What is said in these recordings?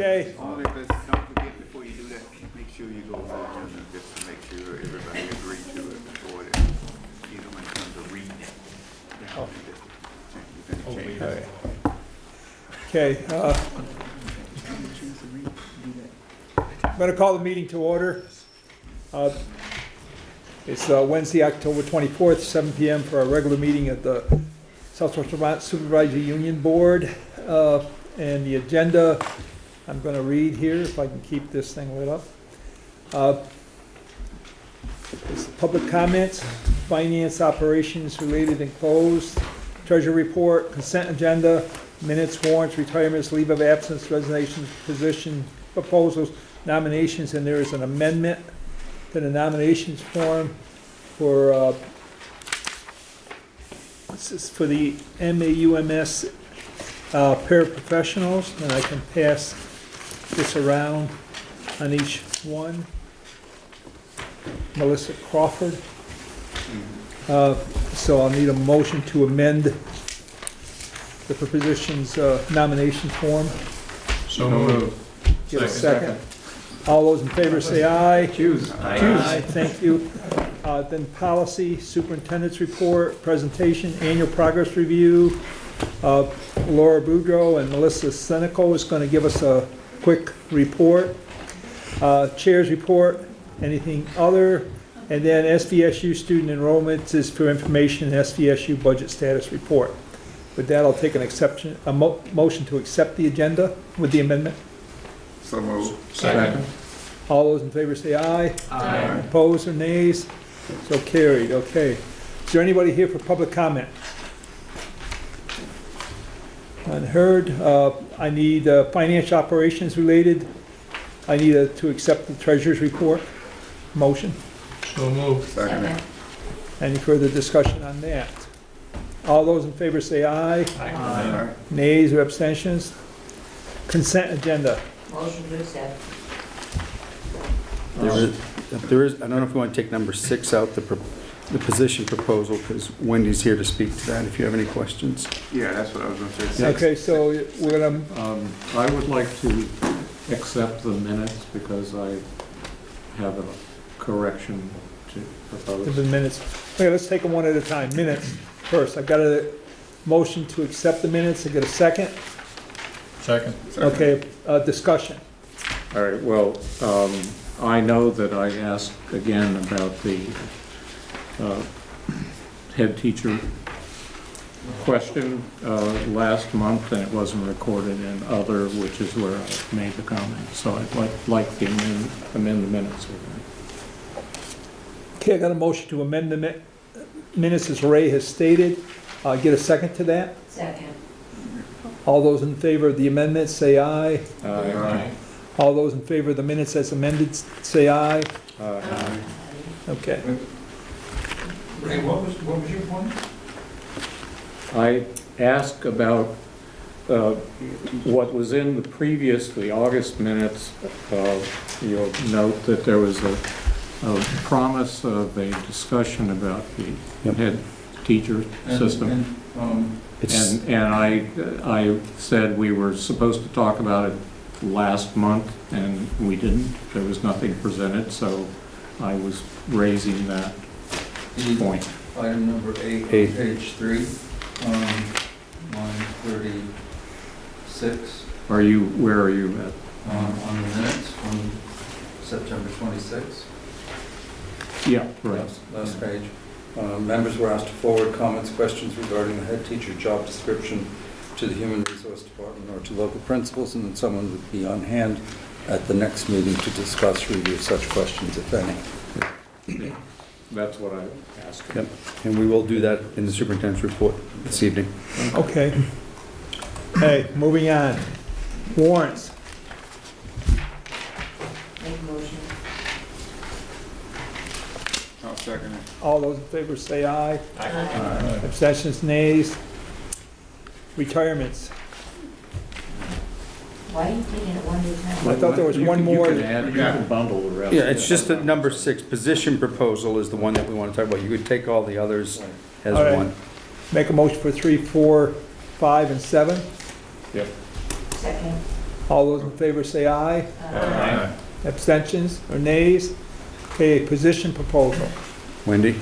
Okay. Only if it's, don't forget before you do that, make sure you go over the agenda just to make sure everybody agreed to it before it, you know, when it comes to reading it. Oh. You're gonna change it. Okay, I'm going to call the meeting to order. It's Wednesday, October 24th, 7 p.m. for our regular meeting at the Southwest Vermont Supervisory Union Board. And the agenda, I'm going to read here if I can keep this thing lit up. It's public comments, finance operations related and closed, treasury report, consent agenda, minutes, warrants, retirements, leave of absence, resignations, position proposals, nominations, and there is an amendment to the nominations form for this is for the MAUMS paraprofessionals, and I can pass this around on each one. Melissa Crawford. So I'll need a motion to amend the position's nomination form. So moved. Give a second. All those in favor say aye. Choose. Aye, thank you. Then policy, superintendent's report, presentation, annual progress review. Laura Boudreau and Melissa Senecal is going to give us a quick report. Chair's report, anything other. And then SVSU student enrollment is for information, SVSU budget status report. With that, I'll take a motion to accept the agenda with the amendment. So moved. Second. All those in favor say aye. Aye. Opposed or nays? So carried, okay. Is there anybody here for public comment? Unheard. I need financial operations related. I need to accept the treasurer's report. Motion. So moved. Second. Any further discussion on that? All those in favor say aye. Aye. Nays or abstentions? Consent agenda. Motion to accept. There is, I don't know if you want to take number 6 out, the position proposal, because Wendy's here to speak to that, if you have any questions. Yeah, that's what I was gonna say. Okay, so we're gonna, I would like to accept the minutes because I have a correction to to propose. the minutes. Okay, let's take them one at a time. Minutes first. I've got a motion to accept the minutes. I get a second. Second. Okay, discussion. All right, well, I know that I asked again about the head teacher question last month, and it wasn't recorded in other, which is where I made the comment. So I'd like to amend the minutes. Okay, I got a motion to amend the minutes as Ray has stated. Get a second to that. Second. All those in favor of the amendment say aye. Aye. All those in favor of the minutes as amended say aye. Aye. Okay. Ray, what was your point? I asked about what was in the August minutes. You'll note that there was a promise of a discussion about the head teacher system. And I said we were supposed to talk about it last month, and we didn't. There was nothing presented, so I was raising that point. Item number 8, Eight. page 3, line 36, Where are you at? on the minutes from September 26th. Yeah, right. Last page. Members were asked to forward comments, questions regarding the head teacher job description to the Human Resource Department or to local principals, and then someone would be on hand at the next meeting to discuss, review such questions, if any. That's what I asked. Yep, and we will do that in the superintendent's report this evening. Okay. Hey, moving on. Warrants. Make a motion. I'll second it. All those in favor say aye. Aye. Abstentions, nays. Retirements. Why are you taking it one at a time? I thought there was one more. You can bundle the rest. Yeah, it's just that number 6, position proposal is the one that we want to talk about. You could take all the others as All right. one. Make a motion for 3, 4, 5, and 7. Yep. Second. All those in favor say aye. Abstentions or nays? Okay, position proposal. Wendy?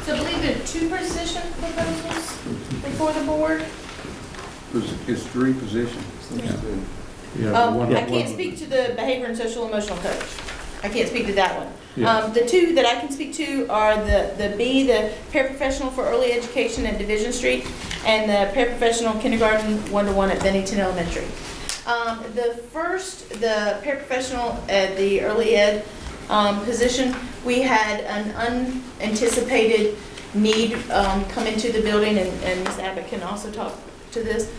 So I believe there are 2 position proposals before the board. It's 3 positions. Yeah, one- I can't speak to the behavior and social emotional coach. I can't speak to that one. Yeah. The 2 that I can speak to are the paraprofessional for early education at Division Street, and the paraprofessional kindergarten 1-to-1 at Bennington Elementary. The paraprofessional at the early ed position, we had an unanticipated need come into the building, and Ms. Abbott can also talk to this.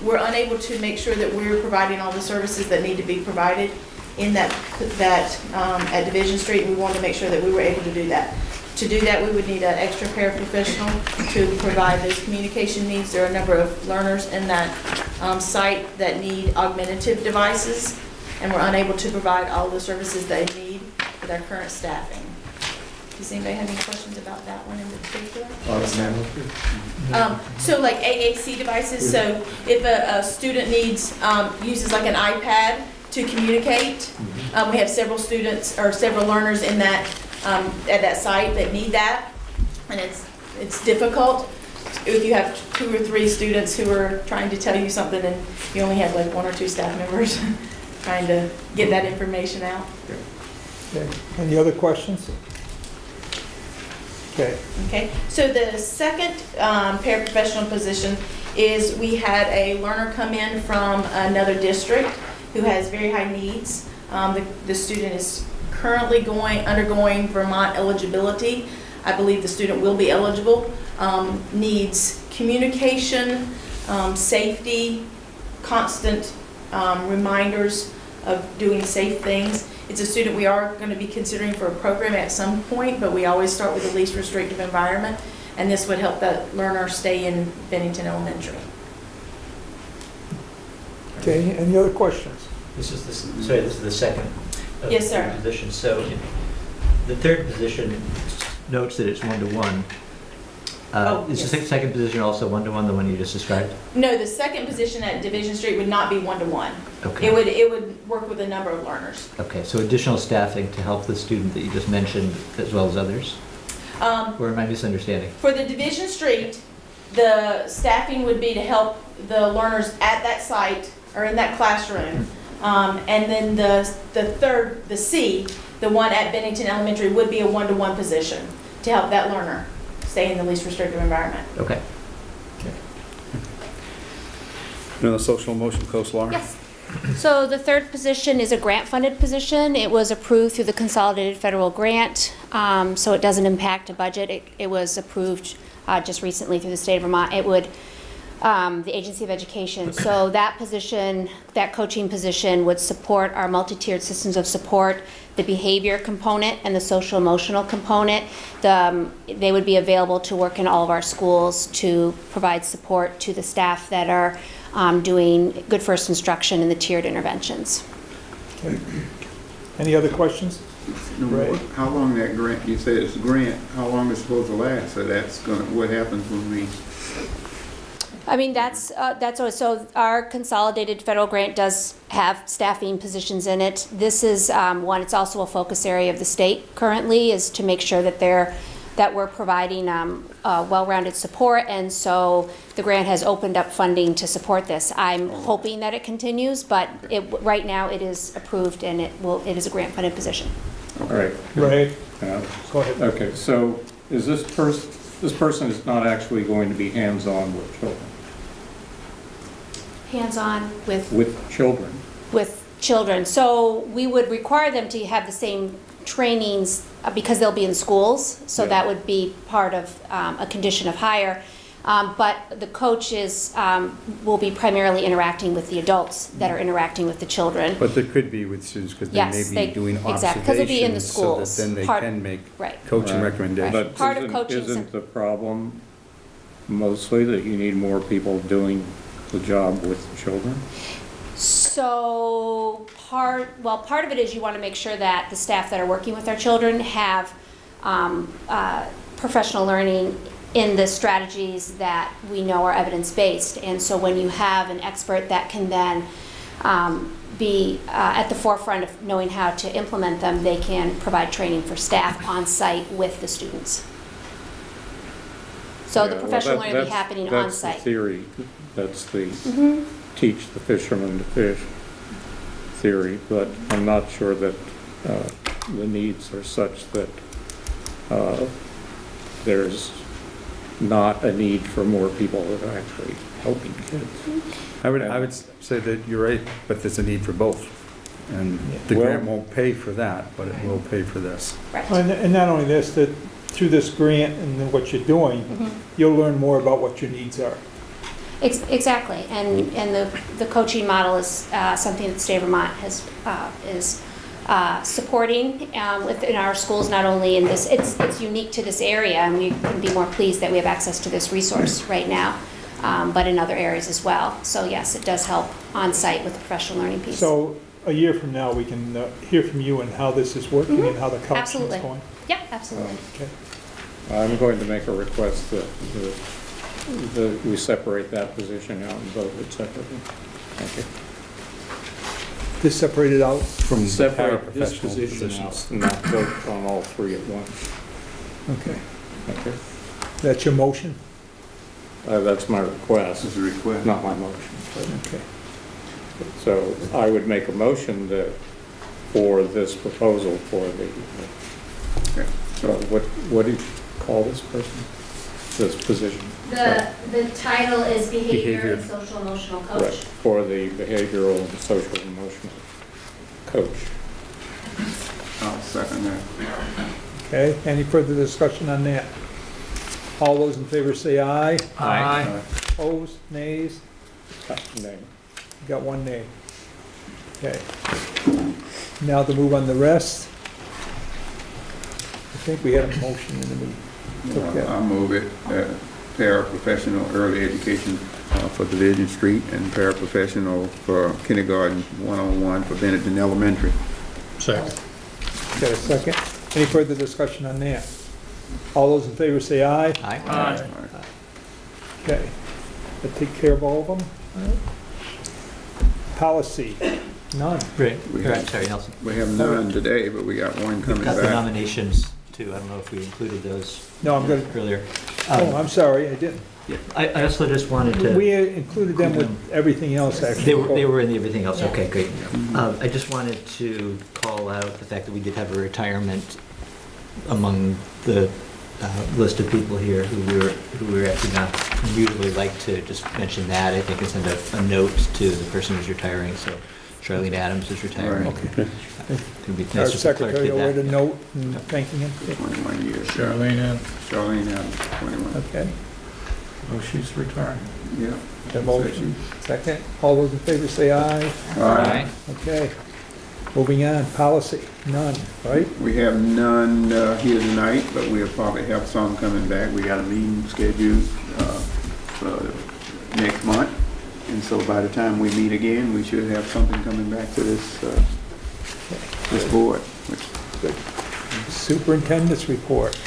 We're unable to make sure that we're providing all the services that need to be provided in that at Division Street. We wanted to make sure that we were able to do that. To do that, we would need an extra paraprofessional to provide those communication needs. There are a number of learners in that site that need augmentative devices, and we're unable to provide all the services they need with our current staffing. Does anybody have any questions about that one in particular? So like AAC devices, so if a student uses like an iPad to communicate, we have several students or several learners in that, at that site that need that, and it's difficult if you have 2 or 3 students who are trying to tell you something and you only have like 1 or 2 staff members trying to get that information out. Okay. Any other questions? Okay. Okay, so the second paraprofessional position is we had a learner come in from another district who has very high needs. The student is currently undergoing Vermont eligibility. I believe the student will be eligible. Needs communication, safety, constant reminders of doing safe things. It's a student we are going to be considering for a program at some point, but we always start with the least restrictive environment, and this would help that learner stay in Bennington Elementary. Okay, any other questions? This is the second of Yes, the sir. position. So the third position notes that it's 1-to-1. Oh, Is yes. the second position also 1-to-1, the one you just described? No, the second position at Division Street would not be 1-to-1. Okay. It would work with a number of learners. Okay, so additional staffing to help the student that you just mentioned as well as others? Or am I misunderstanding? For the Division Street, the staffing would be to help the learners at that site or in that classroom. And then the third, the C, the one at Bennington Elementary, would be a 1-to-1 position to help that learner stay in the least restrictive environment. Okay. The social emotional coach, Laura? Yes. So the third position is a grant-funded position. It was approved through the Consolidated Federal Grant, so it doesn't impact a budget. It was approved just recently through the state of Vermont. It would, the Agency of Education. So that position, that coaching position would support our multi-tiered systems of support, the behavior component and the social emotional component. They would be available to work in all of our schools to provide support to the staff that are doing good first instruction in the tiered interventions. Okay. Any other questions? Right. How long that grant, you said it's a grant, how long is it supposed to last? So what happens when we, I mean, that's always, so our consolidated federal grant does have staffing positions in it. This is one, it's also a focus area of the state currently, is to make sure that we're providing well-rounded support, and so the grant has opened up funding to support this. I'm hoping that it continues, but right now it is approved and it is a grant-funded position. All right. Right. Uh, Go ahead. Okay, so is this person is not actually going to be hands-on with children? Hands-on With children? with children. So we would require them to have the same trainings because they'll be in schools, so Yeah. that would be part of a condition of hire. But the coaches will be primarily interacting with the adults that are interacting with the children. But there could be with students, because they Yes, may be doing exactly, 'cause they'll be in the observations so that schools. then they Part- can make Right. coaching Right. recommendations. Right. But Part of coaching is- isn't the problem mostly that you need more people doing the job with children? So part of it is you want to make sure that the staff that are working with our children have professional learning in the strategies that we know are evidence-based. And so when you have an expert that can then be at the forefront of knowing how to implement them, they can provide training for staff on site with the students. So Yeah, the well, professional learning will be happening on That's the site. theory, that's the Mhm. teach the fishermen to fish theory, but I'm not sure that the needs are such that there's not a need for more people that are actually helping kids. I would say that you're right, but there's a need for both. And the Well- grant won't pay for that, but it will pay for this. Right. And not only this, that through this grant and then what you're doing, Mhm. you'll learn more about what your needs are. Exactly, and the coaching model is something that the state of Vermont is supporting within our schools, not only in this, it's unique to this area, and we couldn't be more pleased that we have access to this resource right now, but in other areas as well. So yes, it does help on-site with the professional learning piece. So a year from now, we can hear from you and how this is working and how the coaching is Absolutely. going. Yep, absolutely. Okay. I'm going to make a request that we separate that position out and vote it separately. Thank you. This separated out, From Separate this paraprofessional position positions. out, and not vote on all three at once. okay. Okay? That's your motion? That's my request, This is a request. not my motion. Okay. So I would make a motion that, for this proposal for the, what do you call this person? This position? The title is Behavior and Social Emotional Correct. For the behavioral and social emotional coach. I'll second that. Okay, any further discussion on that? All those in favor say aye. Aye. Opposed, nays? Name. Got one nay. Okay. Now to move on the rest. I think we had a motion and then we took that. I'll move it, paraprofessional early education for Division Street and paraprofessional for kindergarten 101 for Benetton Elementary. Got a second? Any further discussion on that? All those in favor say aye. Aye. Okay. That take care of all of them? Policy, none. Right, We right, have- sorry, Nelson. We have none today, but we got one We've coming got the back. nominations too. I don't know if we included those No, I'm gonna, earlier. oh, I'm sorry, I didn't. Yeah, I also just wanted to. We included them with everything else, actually. They were in the everything else, okay, great. I just wanted to call out the fact that we did have a retirement among the list of people here who we were actually not, usually like to just mention that, I think, and send a note to the person who's retiring, so Charlene Adams is retiring. Right. Okay. It would be Our nice if the clerk secretary did will write a that. note and thanking him. 21 years. Charlene, Charlene Adams, 21. Okay. oh, she's retiring. Yeah. The motion, second. All those in favor say aye. Aye. Okay. Moving on, policy, none, right? We have none here tonight, but we'll probably have some coming back. We got a meeting scheduled for next month. And so by the time we meet again, we should have something coming back to this board. Good. Superintendent's report.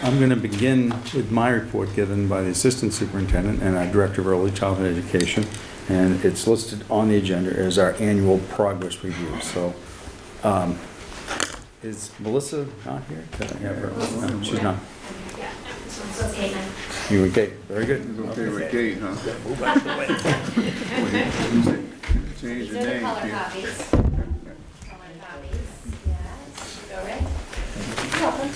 I'm going to begin with my report given by the Assistant Superintendent and our Director of Early Childhood Education. And it's listed on the agenda as our annual progress review. So, is Melissa not here? Can I have her? No, she's not. You and Kate, very good. It's okay with Kate, huh? Change These the are the name. color Kate. copies. Color copies, yes. Go right. You're welcome.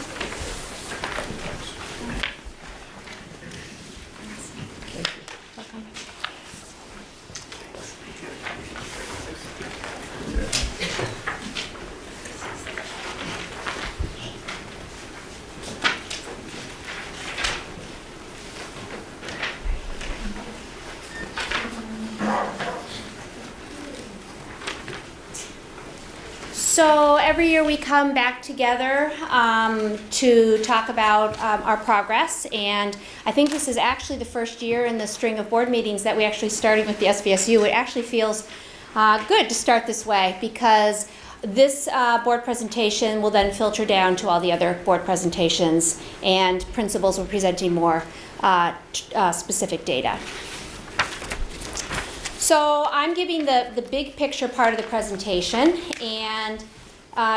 Welcome. So every year we come back together to talk about our progress, and I think this is actually the first year in the string of board meetings that we actually started with the SVSU. It actually feels good to start this way because this board presentation will then filter down to all the other board presentations, and principals will be presenting more specific data. So I'm giving the big picture part of the presentation, and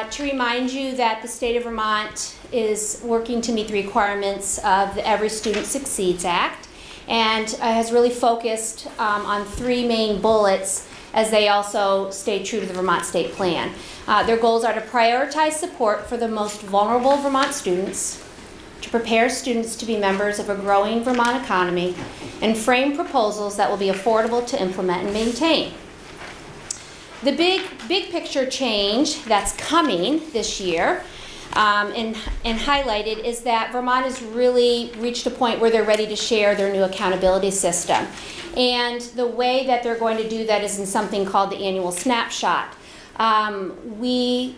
to remind you that the state of Vermont is working to meet the requirements of the Every Student Succeeds Act, and has really focused on 3 main bullets as they also stay true to the Vermont State Plan. Their goals are to prioritize support for the most vulnerable Vermont students, to prepare students to be members of a growing Vermont economy, and frame proposals that will be affordable to implement and maintain. The big picture change that's coming this year and highlighted is that Vermont has really reached a point where they're ready to share their new accountability system. And the way that they're going to do that is in something called the annual snapshot. The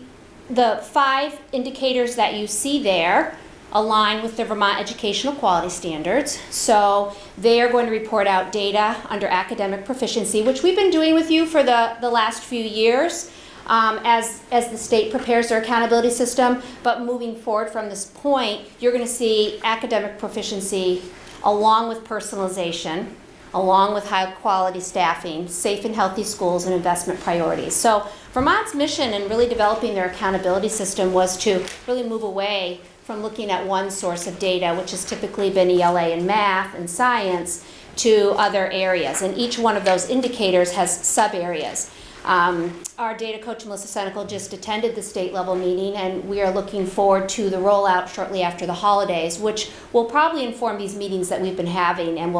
5 indicators that you see there align with the Vermont Educational Quality Standards. So they are going to report out data under academic proficiency, which we've been doing with you for the last few years as the state prepares their accountability system. But moving forward from this point, you're going to see academic proficiency along with personalization, along with high quality staffing, safe and healthy schools, and investment priorities. So Vermont's mission in really developing their accountability system was to really move away from looking at one source of data, which has typically been ELA and math and science, to other areas. And each one of those indicators has sub-areas. Our data coach, Melissa Senecal, just attended the state level meeting, and we are looking forward to the rollout shortly after the holidays, which will probably inform these meetings that we've been having, and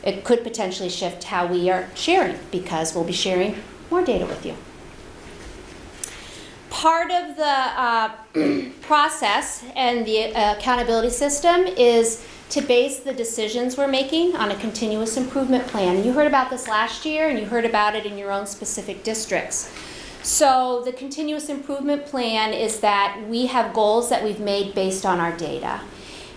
it could potentially shift how we are sharing, because we'll be sharing more data with you. Part of the process and the accountability system is to base the decisions we're making on a continuous improvement plan. And you heard about this last year, and you heard about it in your own specific districts. So the continuous improvement plan is that we have goals that we've made based on our data,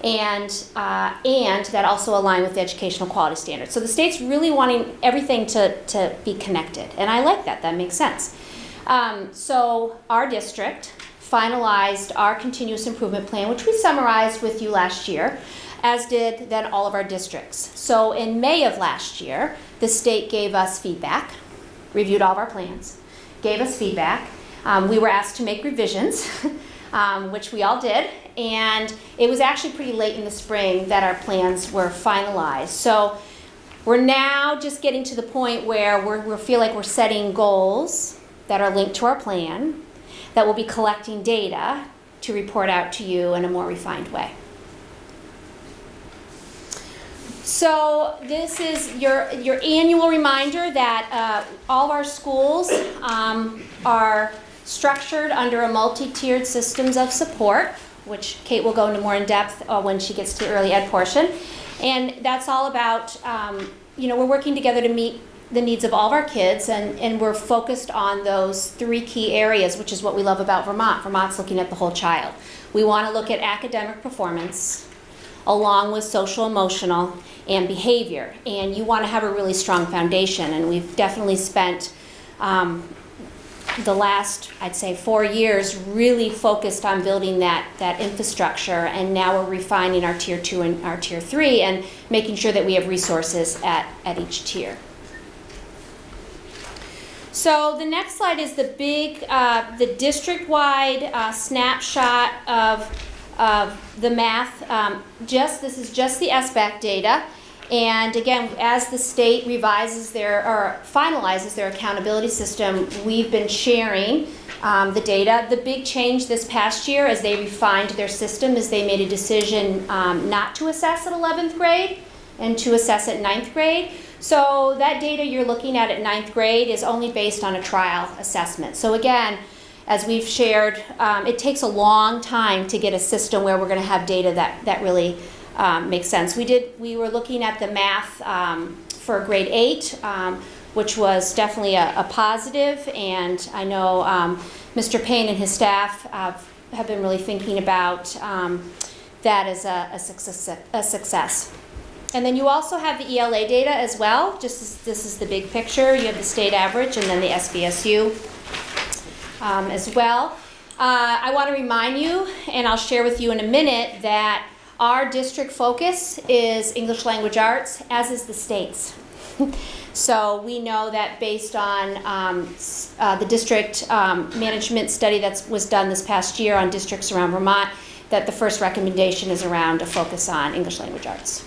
and that also align with the educational quality standards. So the state's really wanting everything to be connected, and I like that. That makes sense. So our district finalized our continuous improvement plan, which we summarized with you last year, as did then all of our districts. So in May of last year, the state gave us feedback, reviewed all of our plans, gave us feedback. We were asked to make revisions, which we all did, and it was actually pretty late in the spring that our plans were finalized. So we're now just getting to the point where we feel like we're setting goals that are linked to our plan, that will be collecting data to report out to you in a more refined way. So this is your annual reminder that all of our schools are structured under a multi-tiered systems of support, which Kate will go into more in depth when she gets to the early ed portion. And that's all about, we're working together to meet the needs of all of our kids, and we're focused on those 3 key areas, which is what we love about Vermont. Vermont's looking at the whole child. We want to look at academic performance along with social, emotional, and behavior. And you want to have a really strong foundation, and we've definitely spent the last, I'd say, 4 years really focused on building that infrastructure, and now we're refining our tier 2 and our tier 3 and making sure that we have resources at each tier. So the next slide is the district-wide snapshot of the math. This is just the SBAC data. And again, as the state revises or finalizes their accountability system, we've been sharing the data. The big change this past year as they refined their system is they made a decision not to assess at 11th grade and to assess at 9th grade. So that data you're looking at 9th grade is only based on a trial assessment. So again, as we've shared, it takes a long time to get a system where we're going to have data that really makes sense. We were looking at the math for grade 8, which was definitely a positive, and I know Mr. Payne and his staff have been really thinking about that as a success. And then you also have the ELA data as well. This is the big picture. You have the state average and then the SVSU as well. I want to remind you, and I'll share with you in a minute, that our district focus is English language arts, as is the state's. So we know that based on the district management study that was done this past year on districts around Vermont, that the first recommendation is around a focus on English language arts.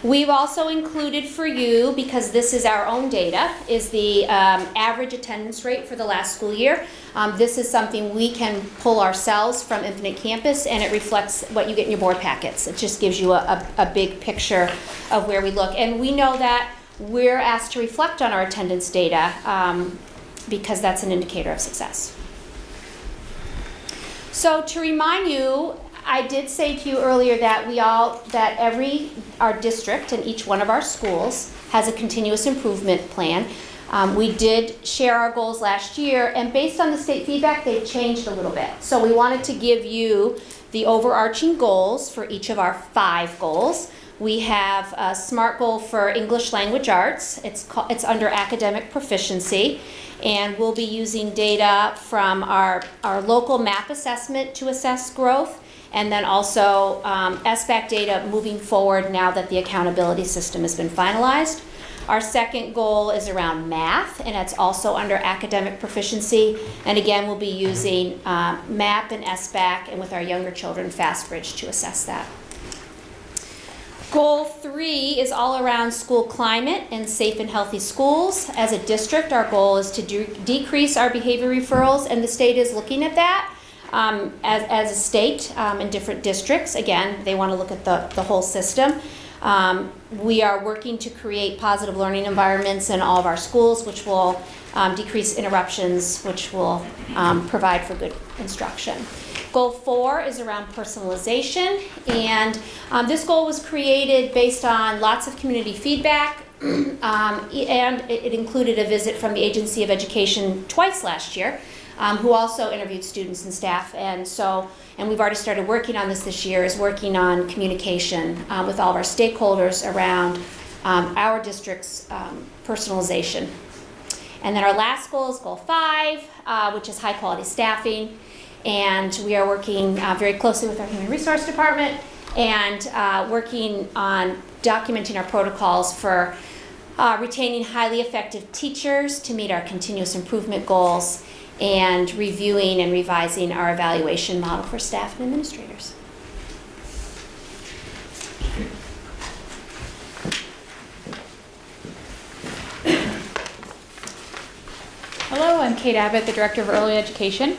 We've also included for you, because this is our own data, is the average attendance rate for the last school year. This is something we can pull ourselves from Infinite Campus, and it reflects what you get in your board packets. It just gives you a big picture of where we look. And we know that we're asked to reflect on our attendance data because that's an indicator of success. So to remind you, I did say to you earlier that our district and each one of our schools has a continuous improvement plan. We did share our goals last year, and based on the state feedback, they've changed a little bit. So we wanted to give you the overarching goals for each of our 5 goals. We have a SMART goal for English language arts. It's under academic proficiency, and we'll be using data from our local MAP assessment to assess growth, and then also SBAC data moving forward now that the accountability system has been finalized. Our second goal is around math, and it's also under academic proficiency. And again, we'll be using MAP and SBAC, and with our younger children, FastBridge to assess that. Goal 3 is all around school climate and safe and healthy schools. As a district, our goal is to decrease our behavior referrals, and the state is looking at that. As a state in different districts. Again, they want to look at the whole system. We are working to create positive learning environments in all of our schools, which will decrease interruptions, which will provide for good instruction. Goal 4 is around personalization, and this goal was created based on lots of community feedback, and it included a visit from the Agency of Education twice last year, who also interviewed students and staff, and we've already started working on this year, is working on communication with all of our stakeholders around our district's personalization. And then our last goal is goal 5, which is high quality staffing, and we are working very closely with our human resource department and working on documenting our protocols for retaining highly effective teachers to meet our continuous improvement goals, and reviewing and revising our evaluation model for staff and administrators. Hello, I'm Kate Abbott, the Director of Early Education.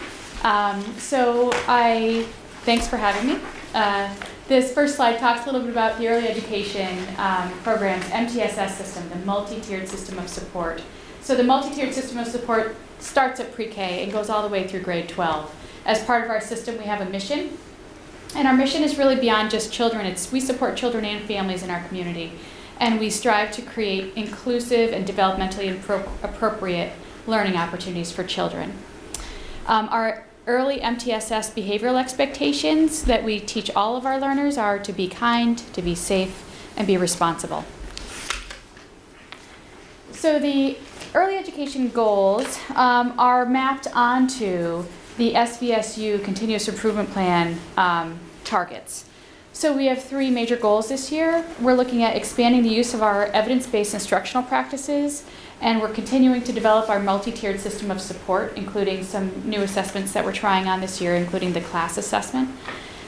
Thanks for having me. This first slide talks a little bit about the early education program's MTSS system, the multi-tiered system of support. So the multi-tiered system of support starts at pre-K and goes all the way through grade 12. As part of our system, we have a mission, and our mission is really beyond just children. We support children and families in our community, and we strive to create inclusive and developmentally appropriate learning opportunities for children. Our early MTSS behavioral expectations that we teach all of our learners are to be kind, to be safe, and be responsible. So the early education goals are mapped onto the SVSU Continuous Improvement Plan targets. So we have 3 major goals this year. We're looking at expanding the use of our evidence-based instructional practices, and we're continuing to develop our multi-tiered system of support, including some new assessments that we're trying on this year, including the class assessment.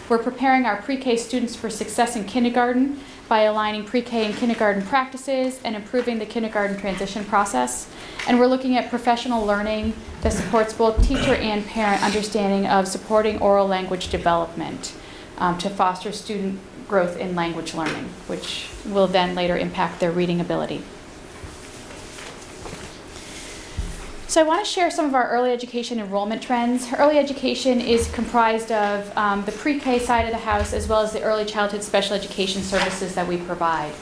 We're preparing our pre-K students for success in kindergarten by aligning pre-K and kindergarten practices and improving the kindergarten transition process. And we're looking at professional learning that supports both teacher and parent understanding of supporting oral language development to foster student growth in language learning, which will then later impact their reading ability. So I want to share some of our early education enrollment trends. Early education is comprised of the pre-K side of the house as well as the early childhood special education services that we provide.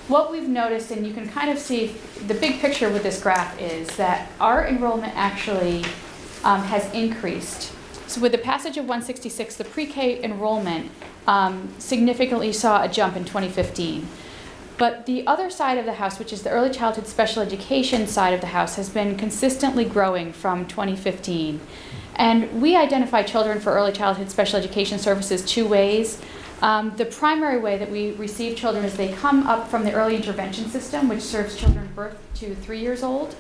What we've noticed, and you can kind of see the big picture with this graph, is that our enrollment actually has increased. So with the passage of 166, the pre-K enrollment significantly saw a jump in 2015. But the other side of the house, which is the early childhood special education side of the house, has been consistently growing from 2015. And we identify children for early childhood special education services 2 ways. The primary way that we receive children is they come up from the early intervention system, which serves children birth to 3 years old,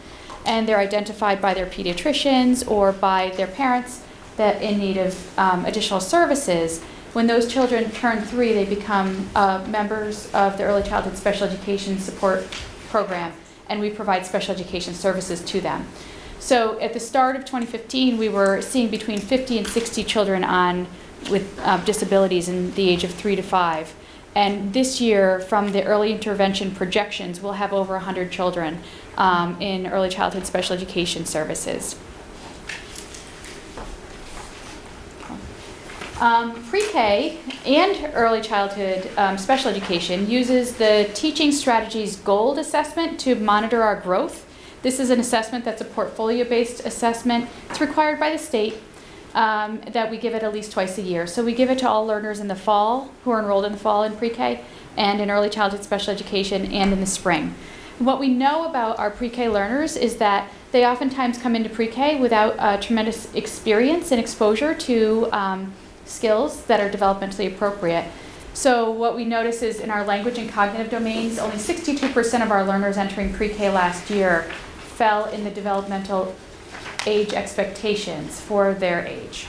and they're identified by their pediatricians or by their parents that in need of additional services. When those children turn 3, they become members of the Early Childhood Special Education Support Program, and we provide special education services to them. So at the start of 2015, we were seeing between 50 and 60 children with disabilities in the age of 3 to 5. And this year, from the early intervention projections, we'll have over 100 children in early childhood special education services. Pre-K and early childhood special education uses the Teaching Strategies Gold Assessment to monitor our growth. This is an assessment that's a portfolio-based assessment. It's required by the state that we give it at least twice a year. So we give it to all learners in the fall who are enrolled in the fall in pre-K and in early childhood special education and in the spring. What we know about our pre-K learners is that they oftentimes come into pre-K without tremendous experience and exposure to skills that are developmentally appropriate. So what we notice is in our language and cognitive domains, only 62% of our learners entering pre-K last year fell in the developmental age expectations for their age.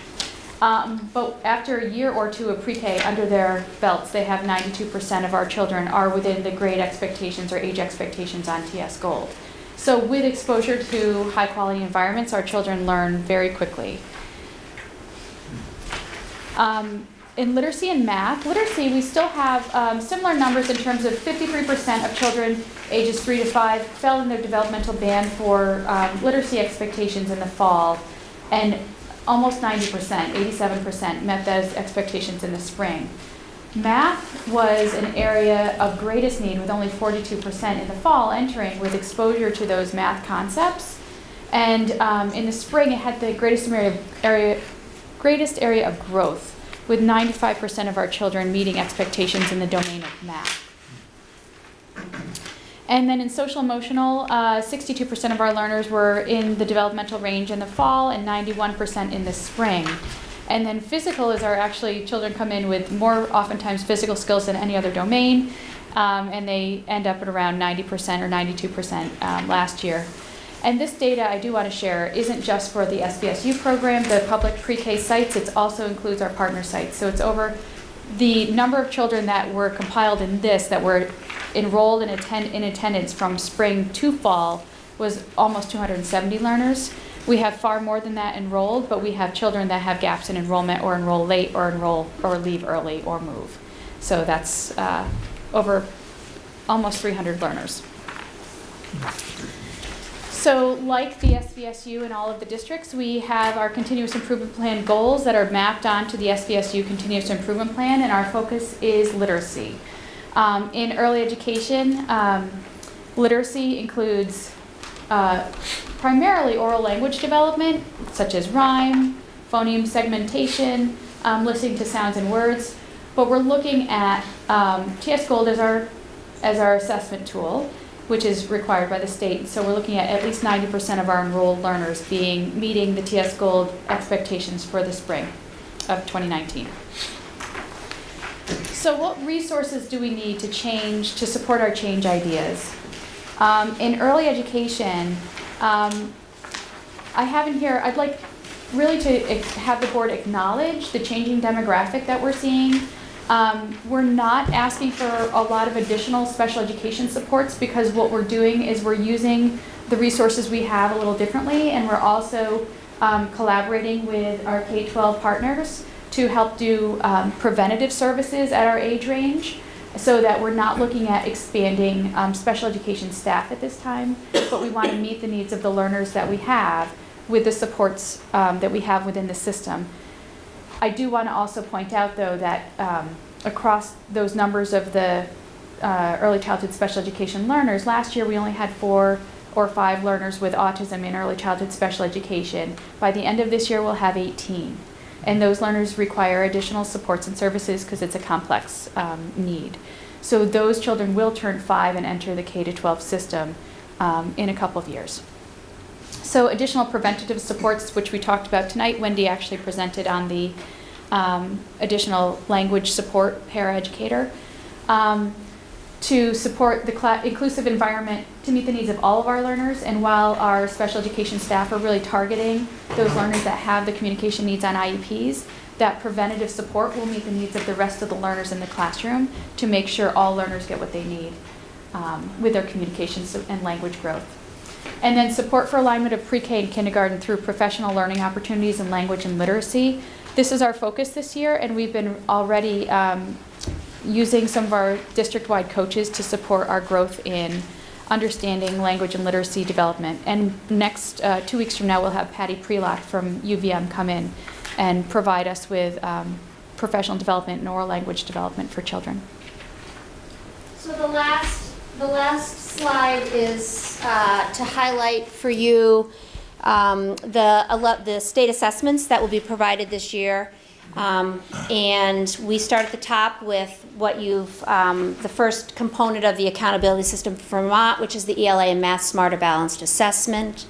But after a year or two of pre-K under their belts, they have 92% of our children are within the grade expectations or age expectations on TS Gold. So with exposure to high quality environments, our children learn very quickly. In literacy and math, we still have similar numbers in terms of 53% of children ages 3 to 5 fell in their developmental band for literacy expectations in the fall, and almost 90%, 87% met those expectations in the spring. Math was an area of greatest need with only 42% in the fall entering with exposure to those math concepts. And in the spring, it had the greatest area of growth, with 95% of our children meeting expectations in the domain of math. And then in social emotional, 62% of our learners were in the developmental range in the fall and 91% in the spring. And then physical is actually children come in with more oftentimes physical skills than any other domain, and they end up at around 90% or 92% last year. And this data I do want to share isn't just for the SVSU program, the public pre-K sites, it also includes our partner sites. So it's over the number of children that were compiled in this, that were enrolled in attendance from spring to fall, was almost 270 learners. We have far more than that enrolled, but we have children that have gaps in enrollment or enroll late or enroll or leave early or move. So that's over almost 300 learners. So like the SVSU and all of the districts, we have our continuous improvement plan goals that are mapped onto the SVSU continuous improvement plan, and our focus is literacy. In early education, literacy includes primarily oral language development, such as rhyme, phoneme segmentation, listening to sounds and words, but we're looking at TS Gold as our assessment tool, which is required by the state. So we're looking at least 90% of our enrolled learners meeting the TS Gold expectations for the spring of 2019. So what resources do we need to support our change ideas? In early education, I have in here, I'd like really to have the board acknowledge the changing demographic that we're seeing. We're not asking for a lot of additional special education supports, because what we're doing is we're using the resources we have a little differently, and we're also collaborating with our K-12 partners to help do preventative services at our age range, so that we're not looking at expanding special education staff at this time, but we want to meet the needs of the learners that we have with the supports that we have within the system. I do want to also point out, though, that across those numbers of the early childhood special education learners, last year we only had 4 or 5 learners with autism in early childhood special education. By the end of this year, we'll have 18. And those learners require additional supports and services because it's a complex need. So those children will turn 5 and enter the K-12 system in a couple of years. So additional preventative supports, which we talked about tonight, Wendy actually presented on the additional language support paraeducator, to support the inclusive environment to meet the needs of all of our learners. And while our special education staff are really targeting those learners that have the communication needs on IEPs, that preventative support will meet the needs of the rest of the learners in the classroom to make sure all learners get what they need with their communication and language growth. And then support for alignment of pre-K and kindergarten through professional learning opportunities in language and literacy. This is our focus this year, and we've been already using some of our district-wide coaches to support our growth in understanding language and literacy development. And next, 2 weeks from now, we'll have Patty Prelock from UVM come in and provide us with professional development and oral language development for children. So the last slide is to highlight for you the state assessments that will be provided this year. And we start at the top with what the first component of the accountability system for Vermont, which is the ELA and Math Smarter Balanced Assessment,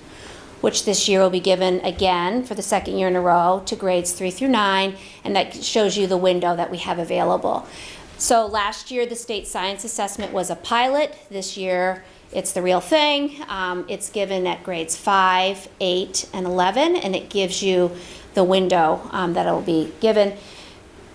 which this year will be given again for the second year in a row to grades 3 through 9, and that shows you the window that we have available. So last year the state science assessment was a pilot. This year it's the real thing. It's given at grades 5, 8, and 11, and it gives you the window that it will be given.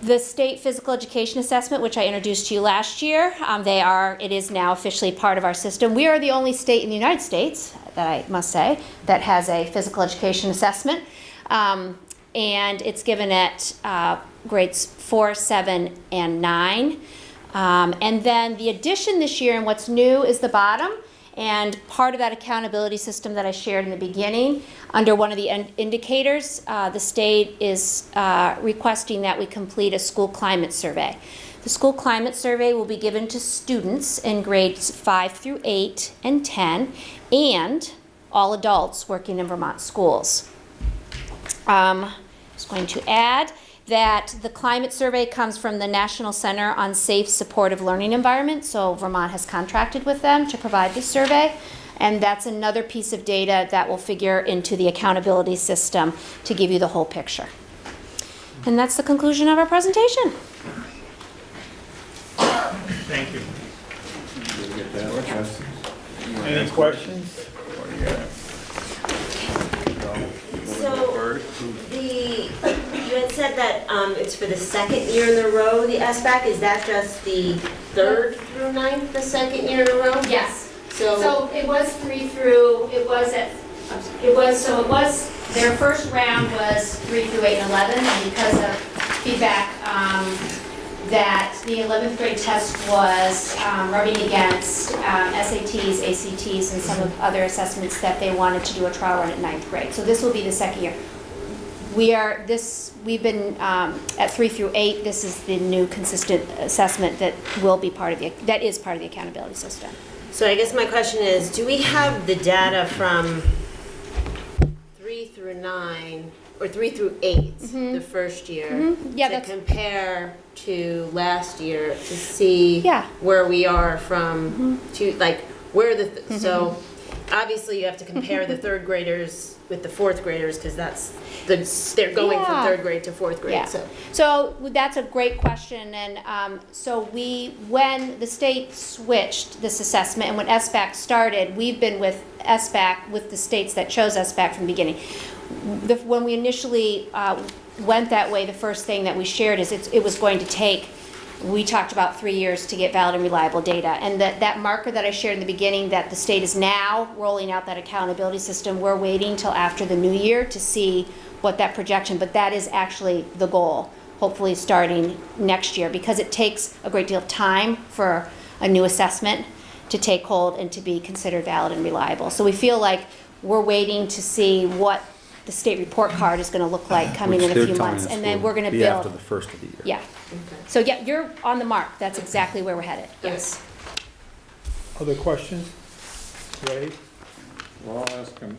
The state physical education assessment, which I introduced to you last year, it is now officially part of our system. We are the only state in the United States, that I must say, that has a physical education assessment. And it's given at grades 4, 7, and 9. And then the addition this year, and what's new, is the bottom. And part of that accountability system that I shared in the beginning, under one of the indicators, the state is requesting that we complete a school climate survey. The school climate survey will be given to students in grades 5 through 8 and 10, and all adults working in Vermont schools. I was going to add that the climate survey comes from the National Center on Safe, Supportive Learning Environment, so Vermont has contracted with them to provide this survey, and that's another piece of data that will figure into the accountability system to give you the whole picture. And that's the conclusion of our presentation. Thank you. Any questions? So, you had said that it's for the second year in a row, the SBAC. Is that just the 3rd through 9th, the second year in a row? Yes. So it was 3 through, their first round was 3 through 8 and 11, and because of feedback that the 11th grade test was rubbing against SATs, ACTs, and some of other assessments, that they wanted to do a trial run at 9th grade. So this will be the second year. We've been at 3 through 8. This is the new consistent assessment that will be that is part of the accountability system. So I guess my question is, do we have the data from 3 through 9 or 3 through 8, the first year, to compare to last year to see where we are from so obviously you have to compare the 3rd graders with the 4th graders, because they're going from 3rd grade to 4th grade. Yeah. So that's a great question, and when the state switched this assessment and when SBAC started, we've been with SBAC with the states that chose SBAC from the beginning. When we initially went that way, the first thing that we shared is it was going to take, we talked about 3 years to get valid and reliable data. And that marker that I shared in the beginning, that the state is now rolling out that accountability system, we're waiting till after the new year to see what that projection, but that is actually the goal, hopefully starting next year, because it takes a great deal of time for a new assessment to take hold and to be considered valid and reliable. So we feel like we're waiting to see what the state report card is going to look like coming in a few months, and then we're going to build after the first of the year. Yeah. So yeah, you're on the mark. That's exactly where we're headed. Yes. Other questions? Ray? Well, I'll ask him,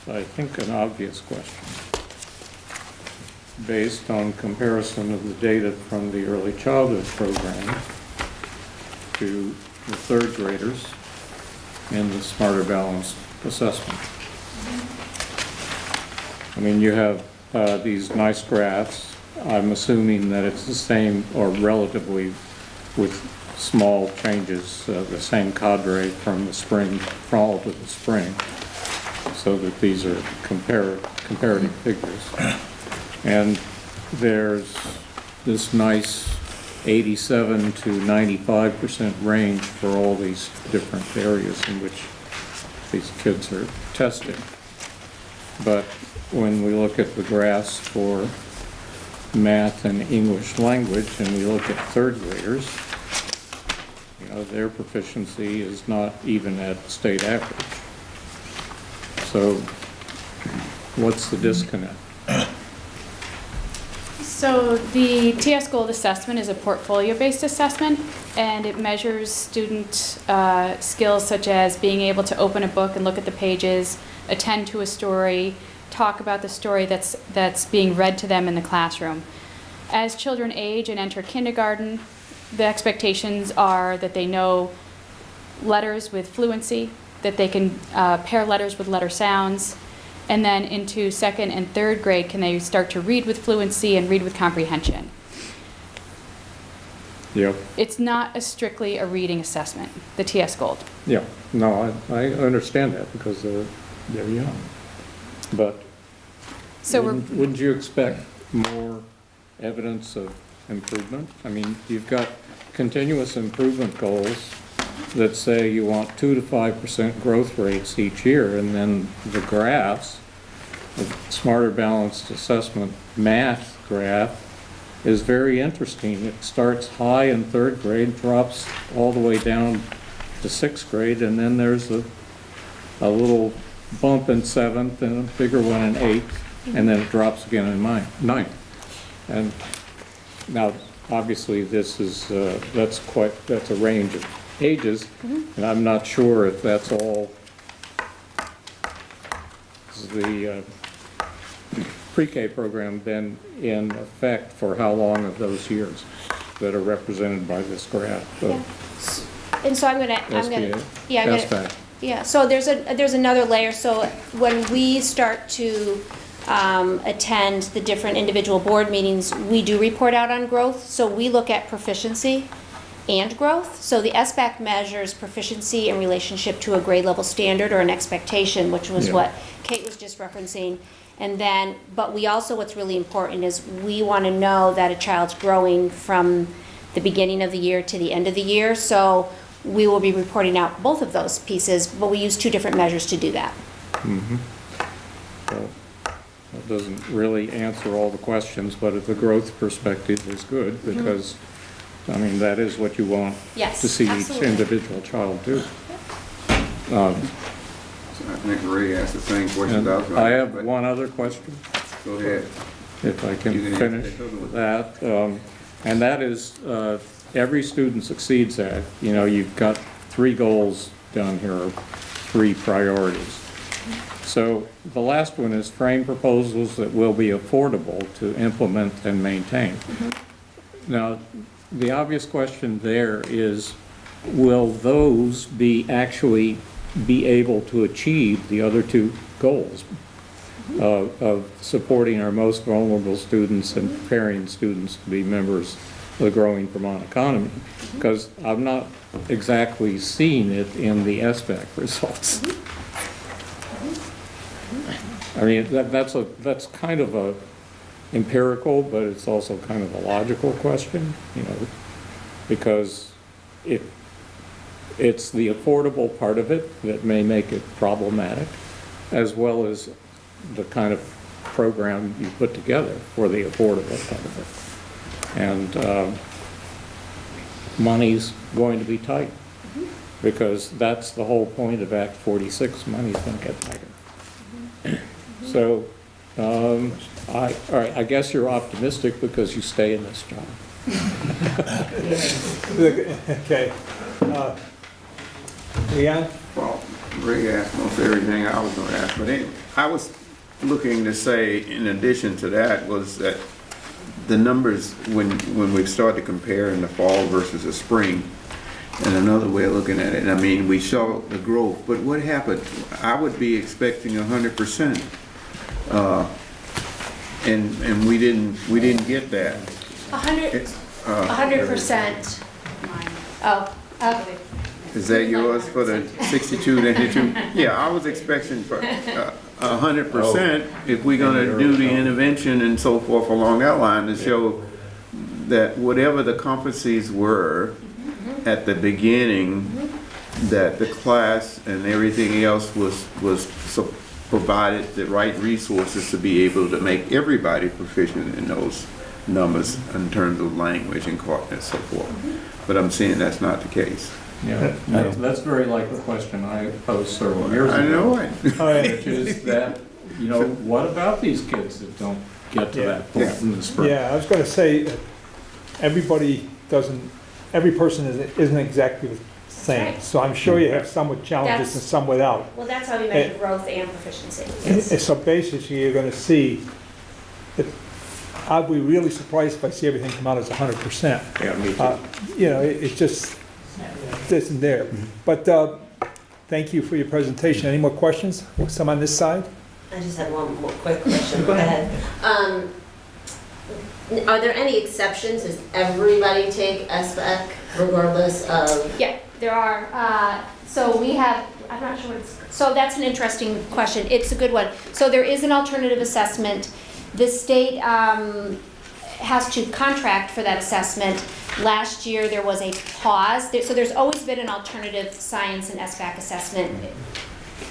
I think, an obvious question. Based on comparison of the data from the early childhood program to the 3rd graders in the Smarter Balanced Assessment. I mean, you have these nice graphs I'm assuming that it's the same or relatively with small changes, the same cadre from the spring, fall to the spring, so that these are comparative figures. And there's this nice 87 to 95% range for all these different areas in which these kids are testing. But when we look at the graphs for math and English language, and we look at third graders, you know, their proficiency is not even at state average. So what's the disconnect? So the TS Gold assessment is a portfolio-based assessment, and it measures student skills such as being able to open a book and look at the pages, attend to a story, talk about the story that's being read to them in the classroom. As children age and enter kindergarten, the expectations are that they know letters with fluency, that they can pair letters with letter sounds, and then into second and third grade, can they start to read with fluency and read with comprehension. Yep. It's not strictly a reading assessment, the TS Gold. Yeah, no, I understand that because they're young. But So wouldn't you expect more evidence of improvement? I mean, you've got continuous improvement goals that say you want 2 to 5% growth rates each year, and then the graphs, the Smarter Balanced Assessment math graph is very interesting. It starts high in third grade, drops all the way down to sixth grade, and then there's a little bump in seventh and a bigger one in eighth, and then it drops again in ninth. And now, obviously, this is that's a range of ages, and I'm not sure if that's all the pre-K program been in effect for how long of those years that are represented by this graph. And so I'm gonna, SVSU. yeah, so there's another layer. So when we start to attend the different individual board meetings, we do report out on growth. So we look at proficiency and growth. So the SBAC measures proficiency in relationship to a grade level standard or an expectation, which was what Kate was just referencing. And then, but we also, what's really important is we want to know that a child's growing from the beginning of the year to the end of the year. So we will be reporting out both of those pieces, but we use two different measures to do that. Mm-hmm. So that doesn't really answer all the questions, but the growth perspective is good because, I mean, that is what you want Yes, to see absolutely. each individual child do. I think Ray asked the same question. I have one other question, Go ahead. if I can You can finish answer that. And that is, every student succeeds at, you know, you've got 3 goals down here, or 3 priorities. So the last one is frame proposals that will be affordable to implement and maintain. Now, the obvious question there is, will those actually be able to achieve the other 2 goals of supporting our most vulnerable students and preparing students to be members of the growing Vermont economy? Because I'm not exactly seeing it in the SBAC results. I mean, that's kind of a empirical, but it's also kind of a logical question, you know, because it's the affordable part of it that may make it problematic, as well as the kind of program you put together for the affordable part of it. And money's going to be tight, because that's the whole point of Act 46, money's going to get tighter. So, all right, I guess you're optimistic because you stay in this job. Okay. Leon? Well, Ray asked most everything I was going to ask, but anyway, I was looking to say, in addition to that, was that the numbers, when we start to compare in the fall versus the spring, and another way of looking at it, I mean, we saw the growth, but what happened? I would be expecting 100% And we didn't get that. 100%. Oh, okay. Is that yours for the 62, 92? Yeah, I was expecting for 100% if we're gonna do the intervention and so forth along that line to show that whatever the competencies were at the beginning, that the class and everything else was provided the right resources to be able to make everybody proficient in those numbers in terms of language and so forth. But I'm saying that's not the case. Yeah, that's very like the question I posed several years ago. I know it. Which is that, what about these kids that don't get to that point in the spring? Yeah, I was gonna say, every person isn't exactly the same. Right. So I'm sure you have some with challenges and some without. Well, that's how we measure growth and proficiency. And so basically, you're gonna see, that I'd be really surprised if I see everything come out as 100%. Yeah, me too. It's just, this and there. But thank you for your presentation. Any more questions? Some on this side? I just had one more quick question. Go ahead. Are there any exceptions? Does everybody take SBAC regardless of? Yeah, there are. So we have, I'm not sure what it's, so that's an interesting question. It's a good one. So there is an alternative assessment. The state has to contract for that assessment. Last year, there was a pause. So there's always been an alternative science and SBAC assessment,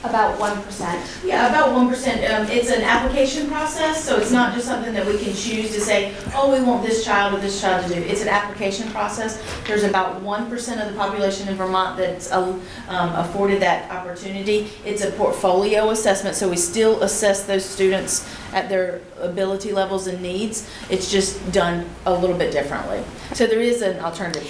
about 1%. Yeah, about 1%. It's an application process, so it's not just something that we can choose to say, oh, we want this child or this child to do. It's an application process. There's about 1% of the population in Vermont that's afforded that opportunity. It's a portfolio assessment, so we still assess those students at their ability levels and needs. It's just done a little bit differently. So there is an alternative.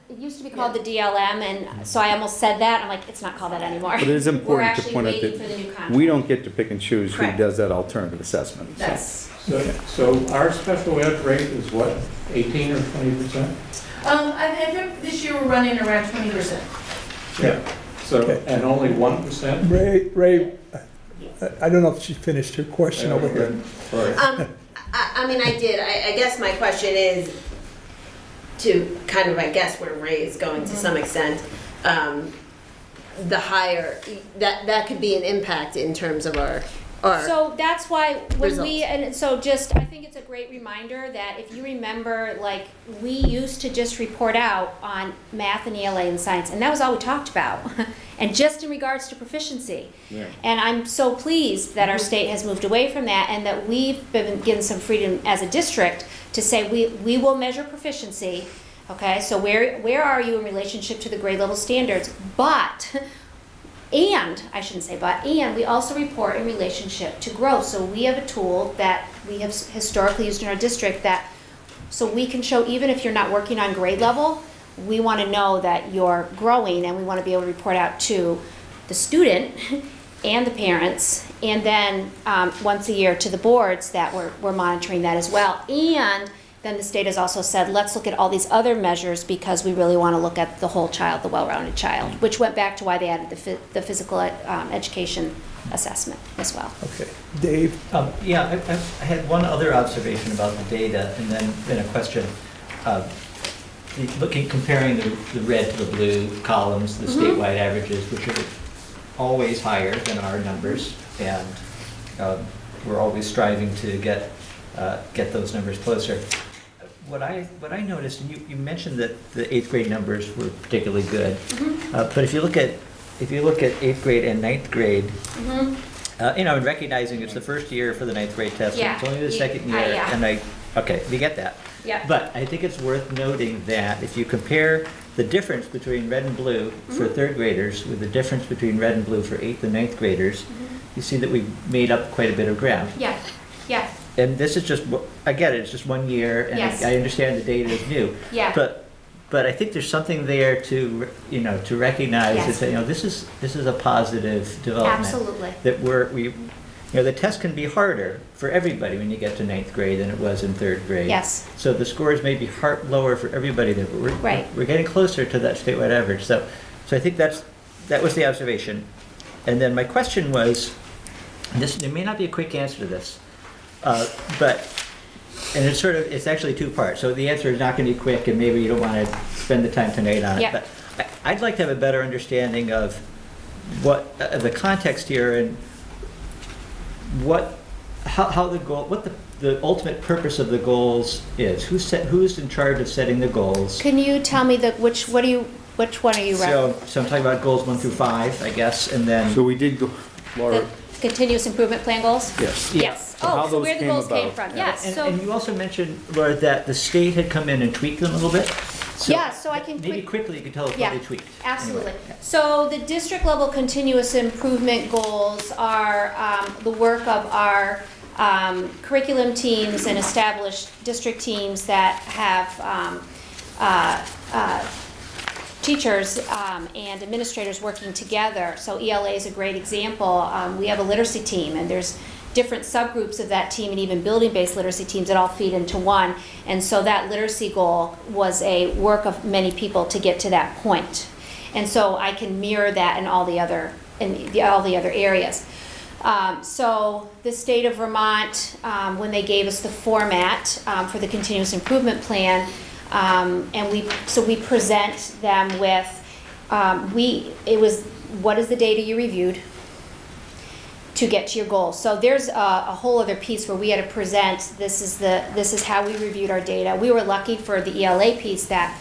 It used to be called the DLM, and so I almost said that. I'm like, it's not called that anymore. But it is important to point out We're actually waiting for the new that contract. we don't get to pick and choose who Correct. does that alternative assessment. That's, So our special ed rate is what, 18 or 20%? I think this year we're running around 20%. Yeah. So, Okay. and only 1%? Ray, I don't know if she finished her question over here. Sorry. I mean, I did. I guess my question is to kind of, I guess, where Ray is going to some extent. The higher, that could be an impact in terms of our So that's why when results. I think it's a great reminder that if you remember, like, we used to just report out on math and ELA and science, and that was all we talked about. And just in regards to proficiency. Yeah. And I'm so pleased that our state has moved away from that and that we've been given some freedom as a district to say we will measure proficiency. Okay, so where are you in relationship to the grade level standards? And we also report in relationship to growth. So we have a tool that we have historically used in our district so we can show even if you're not working on grade level, we want to know that you're growing and we want to be able to report out to the student and the parents and then once a year to the boards that we're monitoring that as well. And then the state has also said, let's look at all these other measures because we really want to look at the whole child, the well-rounded child, which went back to why they added the physical education assessment as well. Okay, Dave? Yeah, I had one other observation about the data and then a question. Comparing the red to the blue columns, the statewide averages, which are always higher than our numbers, and we're always striving to get those numbers closer. What I noticed, and you mentioned that the 8th grade numbers were particularly good, but if you look at 8th grade and 9th grade, and recognizing it's the first year for the 9th grade test, Yeah. it's only the second year, Yeah. and okay, we get that. Yeah. But I think it's worth noting that if you compare the difference between red and blue for 3rd graders with the difference between red and blue for 8th and 9th graders, you see that we've made up quite a bit of ground. Yeah, yeah, And this is just, I get it, it's just 1 year, and Yes. I understand the data is new. yeah. But I think there's something there to recognize Yes. that, this is a positive development. Absolutely. That the test can be harder for everybody when you get to 9th grade than it was in 3rd grade. Yes. So the scores may be lower for everybody there, but Right. we're getting closer to that statewide average. So I think that was the observation. And then my question was, there may not be a quick answer to this, But, and it's sort of, it's actually two parts. So the answer is not going to be quick, and maybe you don't want to spend the time tonight on it. Yeah. But I'd like to have a better understanding of what, the context here and how the goal, what the ultimate purpose of the goals is. Who's in charge of setting the goals? Can you tell me which one are you referencing? So I'm talking about goals 1 through 5, I guess, and then. So we did go, Laura, The continuous improvement plan goals? yes. Yes. So how Oh, so those where the came goals came about. from, yes. And So, you also mentioned, Laura, that the state had come in and tweaked them a little bit. yeah, so I can. Maybe quickly you could tell us what Yeah, they tweaked. absolutely. Anyway, yeah. So the district level continuous improvement goals are the work of our curriculum teams and established district teams that have teachers and administrators working together. So ELA is a great example. We have a literacy team, and there's different subgroups of that team and even building-based literacy teams that all feed into one. And so that literacy goal was a work of many people to get to that point. And so I can mirror that in all the other areas. So the state of Vermont, when they gave us the format for the continuous improvement plan, and we present them with what is the data you reviewed to get to your goals. So there's a whole other piece where we had to present, this is how we reviewed our data. We were lucky for the ELA piece that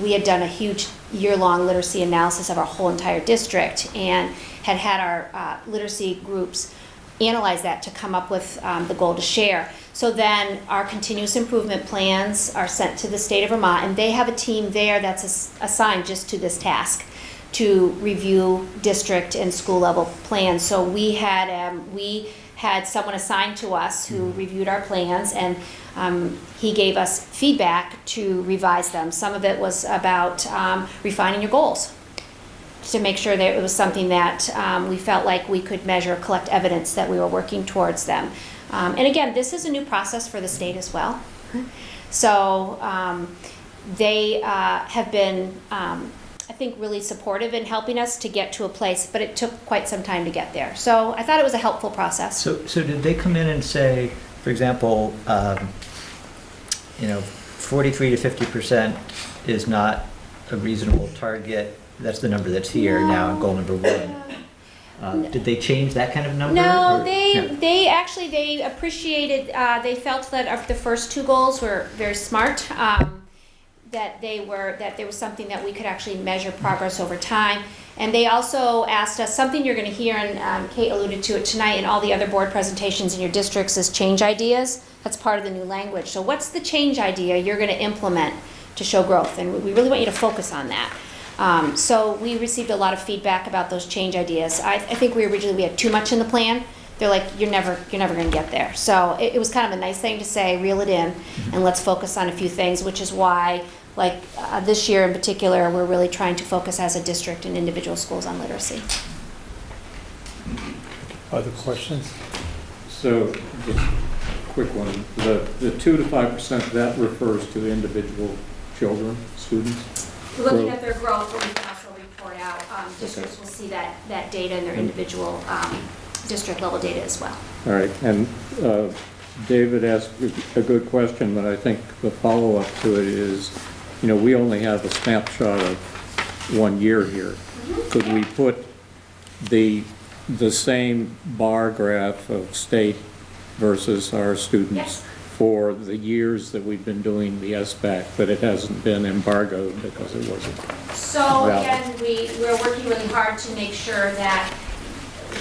we had done a huge year-long literacy analysis of our whole entire district and had our literacy groups analyze that to come up with the goal to share. So then our continuous improvement plans are sent to the state of Vermont, and they have a team there that's assigned just to this task, to review district and school level plans. So we had someone assigned to us who reviewed our plans, and he gave us feedback to revise them. Some of it was about refining your goals, to make sure that it was something that we felt like we could measure, collect evidence that we were working towards them. And again, this is a new process for the state as well. So they have been, I think, really supportive in helping us to get to a place, but it took quite some time to get there. So I thought it was a helpful process. So did they come in and say, for example, 43 to 50% is not a reasonable target? That's the number that's here now, goal number 1. Did they change that kind of number? No, or- they actually, they appreciated, they felt that the first two goals were very smart, that there was something that we could actually measure progress over time. And they also asked us, something you're gonna hear, and Kate alluded to it tonight, in all the other board presentations in your districts, is change ideas. That's part of the new language. So what's the change idea you're gonna implement to show growth? And we really want you to focus on that. So we received a lot of feedback about those change ideas. I think we had too much in the plan. They're like, you're never gonna get there. So it was kind of a nice thing to say, reel it in, and let's focus on a few things, which is why, this year in particular, we're really trying to focus as a district and individual schools on literacy. Other questions? So, just a quick one, the 2 to 5%, that refers to the individual children, students? We're looking at their growth, but we can also report out, districts will see that data in their individual district level data as well. All right, and David asked a good question, but I think the follow-up to it is, we only have a snapshot of 1 year here. Could we put the same bar graph of state versus our students Yes. for the years that we've been doing the SBAC, but it hasn't been embargoed because it wasn't? So valid? again, we're working really hard to make sure that,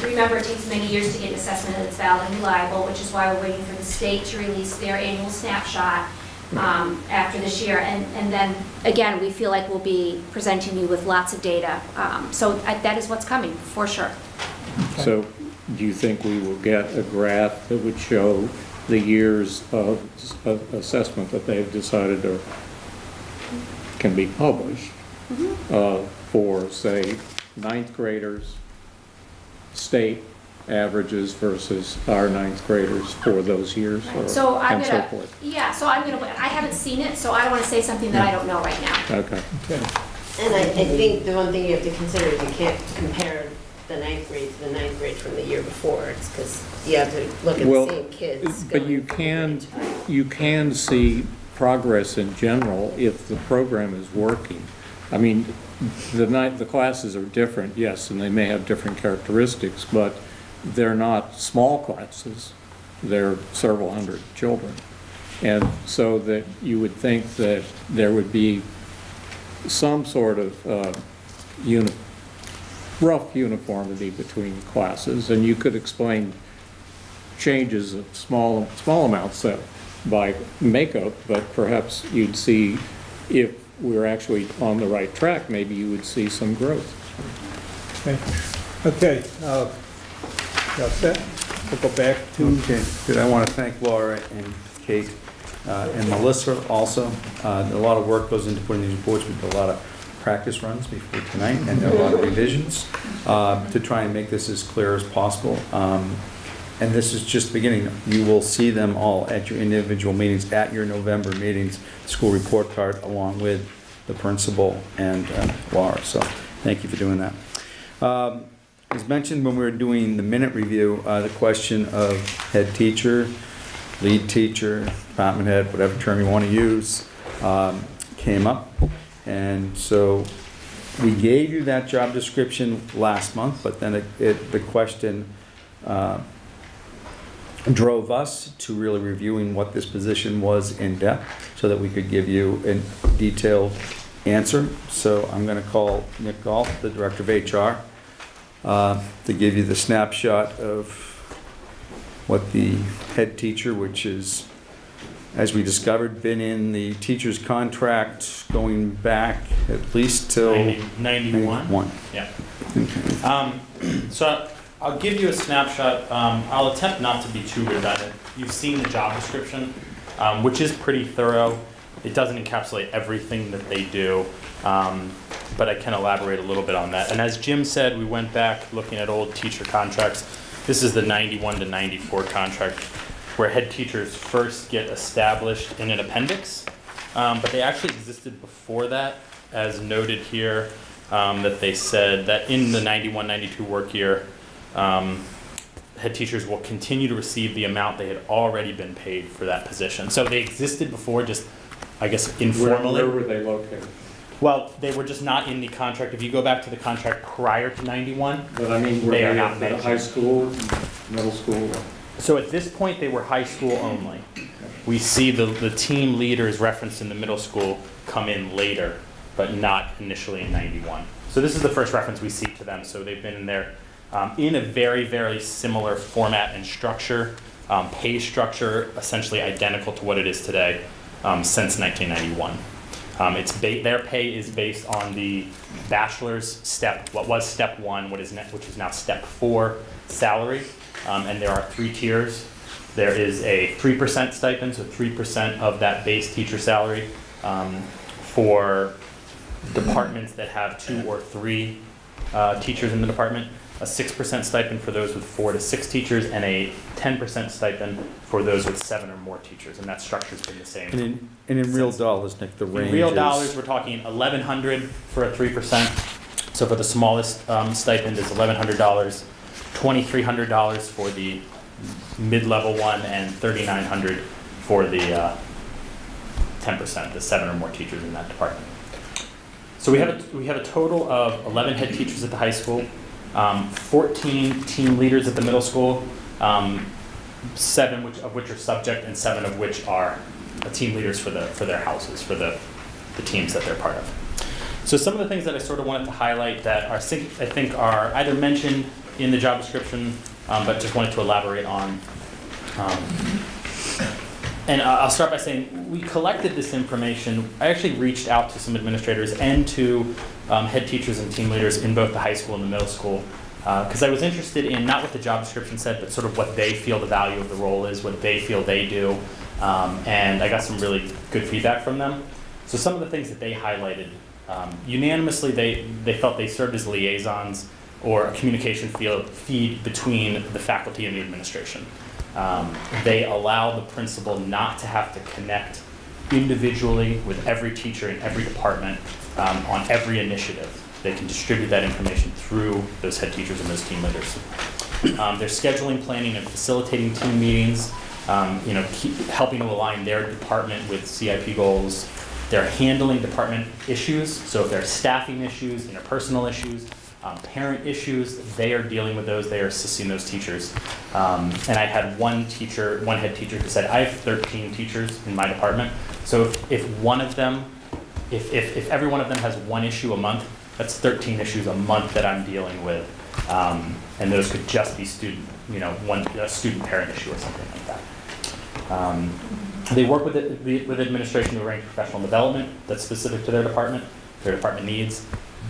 remember, it takes many years to get an assessment that's valid and reliable, which is why we're waiting for the state to release their annual snapshot after this year. And then, again, we feel like we'll be presenting you with lots of data. So that is what's coming, for sure. So do you think we will get a graph that would show the years of assessment that they've decided can be published for, say, 9th graders, state averages versus our 9th graders for those years, Right. So I'm and so gonna, forth? yeah, so I haven't seen it, so I don't want to say something that I don't know right now. Okay. Okay. And I think the one thing you have to consider is you can't compare the ninth grade to the ninth grade from the year before. It's because you have to look at Well, the same kids. but going you from can, grade to grade. you can see progress in general if the program is working. I mean, the classes are different, yes, and they may have different characteristics, but they're not small classes. They're several hundred children. And so that you would think that there would be some sort of rough uniformity between classes, and you could explain changes of small amounts that by makeup, but perhaps you'd see, if we're actually on the right track, maybe you would see some growth. Okay, that's set. We'll go back to, Okay, good. I want to thank Laura and Kate and Melissa also. A lot of work goes into putting these reports. We did a lot of practice runs before tonight and a lot of revisions to try and make this as clear as possible. And this is just the beginning. You will see them all at your individual meetings, at your November meetings, school report card, along with the principal and Laura. So thank you for doing that. As mentioned when we were doing the minute review, the question of head teacher, lead teacher, department head, whatever term you want to use, came up. And so we gave you that job description last month, but then the question drove us to really reviewing what this position was in depth so that we could give you a detailed answer. So I'm going to call Nick Galt, the Director of HR, to give you the snapshot of what the head teacher, which is, as we discovered, been in the teacher's contract going back at least till 91. Yeah. So I'll give you a snapshot. I'll attempt not to be too redundant. You've seen the job description, which is pretty thorough. It doesn't encapsulate everything that they do, but I can elaborate a little bit on that. And as Jim said, we went back looking at old teacher contracts. This is the 91 to 94 contract, where head teachers first get established in an appendix, but they actually existed before that, as noted here, that they said that in the 91-92 work year, head teachers will continue to receive the amount they had already been paid for that position. So they existed before, just, I guess, informally. Where were they located? Well, they were just not in the contract. If you go back to the contract prior to 91, But I mean, were They they are not at mentioned. high school, middle school? so at this point, they were high school only. We see the team leaders referenced in the middle school come in later, but not initially in 91. So this is the first reference we see to them. So they've been in there in a very, very similar format and structure, pay structure, essentially identical to what it is today since 1991. Their pay is based on the bachelor's step, what was step 1, which is now step 4 salary, and there are 3 tiers. There is a 3% stipend, so 3% of that base teacher salary for departments that have 2 or 3 teachers in the department, a 6% stipend for those with 4 to 6 teachers, and a 10% stipend for those with 7 or more teachers, and that structure's been the same. And in real dollars, Nick, the range In real is- dollars, we're talking $1,100 for a 3%. So for the smallest stipend is $1,100, $2,300 for the mid-level one, and $3,900 for the 10%, the 7 or more teachers in that department. So we have a total of 11 head teachers at the high school, 14 team leaders at the middle school, 7 of which are subject, and 7 of which are team leaders for their houses, for the teams that they're part of. So some of the things that I sort of wanted to highlight that I think are either mentioned in the job description, but just wanted to elaborate on. And I'll start by saying we collected this information. I actually reached out to some administrators and to head teachers and team leaders in both the high school and the middle school, because I was interested in not what the job description said, but sort of what they feel the value of the role is, what they feel they do, and I got some really good feedback from them. So some of the things that they highlighted, unanimously they felt they served as liaisons or a communication feed between the faculty and the administration. They allow the principal not to have to connect individually with every teacher in every department on every initiative. they can distribute that information through those head teachers and those team leaders. They're scheduling, planning, and facilitating team meetings, helping to align their department with CIP goals. They're handling department issues, so if there are staffing issues, interpersonal issues, parent issues, they are dealing with those, they are assisting those teachers. And I had one head teacher who said, I have 13 teachers in my department, so if one of them, if every one of them has one issue a month, that's 13 issues a month that I'm dealing with. And those could just be a student parent issue or something like that. They work with administration to arrange professional development that's specific to their department needs.